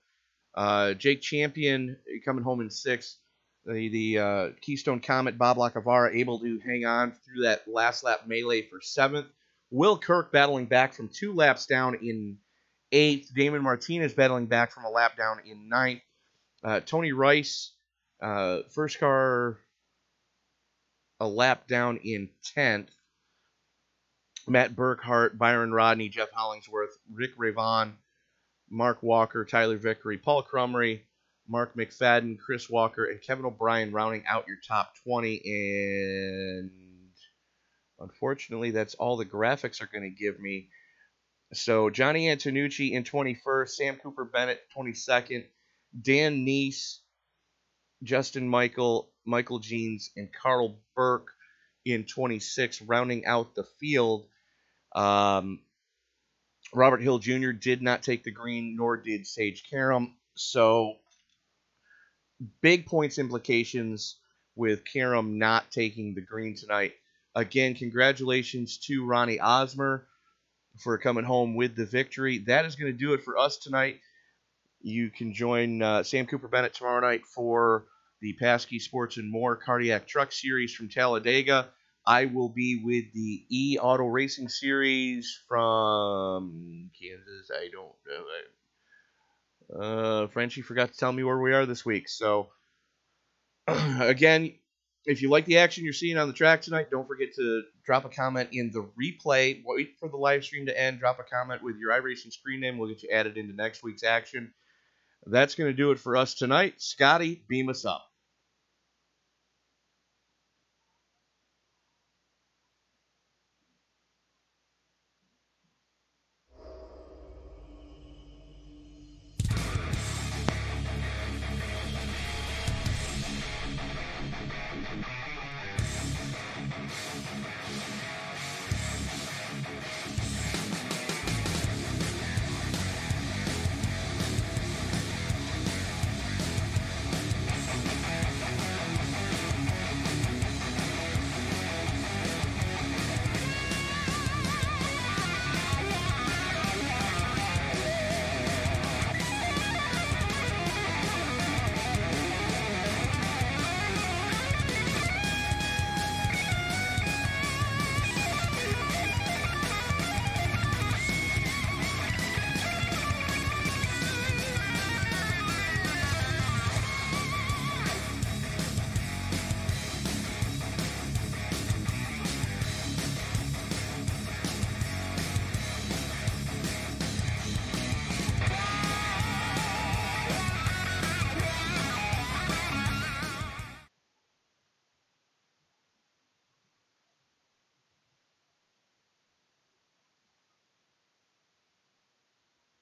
Jake Champion coming home in sixth. The Keystone Comet, Bob Lacavara, able to hang on through that last lap melee for seventh. Will Kirk battling back from 2 laps down in eighth. Damon Martinez battling back from a lap down in ninth. Tony Rice, first car, a lap down in 10th. Matt Burkhart, Byron Rodney, Jeff Hollingsworth, Rick Ravon, Mark Walker, Tyler Vickery, Paul Crumry, Mark McFadden, Chris Walker, and Kevin O'Brien rounding out your top 20. And unfortunately, that's all the graphics are going to give me. So Johnny Antonucci in 21st, Sam Cooper Bennett 22nd, Dan Neese, Justin Michael Jeans, and Carl Burke in 26, rounding out the field. Robert Hill Jr. did not take the green, nor did Sage Karam. So big points implications with Karam not taking the green tonight. Again, congratulations to Ronnie Osmer for coming home with the victory. That is going to do it for us tonight. You can join Sam Cooper Bennett tomorrow night for the Paskey Sports and More Cardiac Truck Series from Talladega. I will be with the E-Auto Racing Series from Kansas. I don't know. Frenchie forgot to tell me where we are this week. So, again, if you like the action you're seeing on the track tonight, don't forget to drop a comment in the replay. Wait for the live stream to end. Drop a comment with your iRacing screen name. We'll get you added into next week's action. That's going to do it for us tonight. Scotty, beam us up.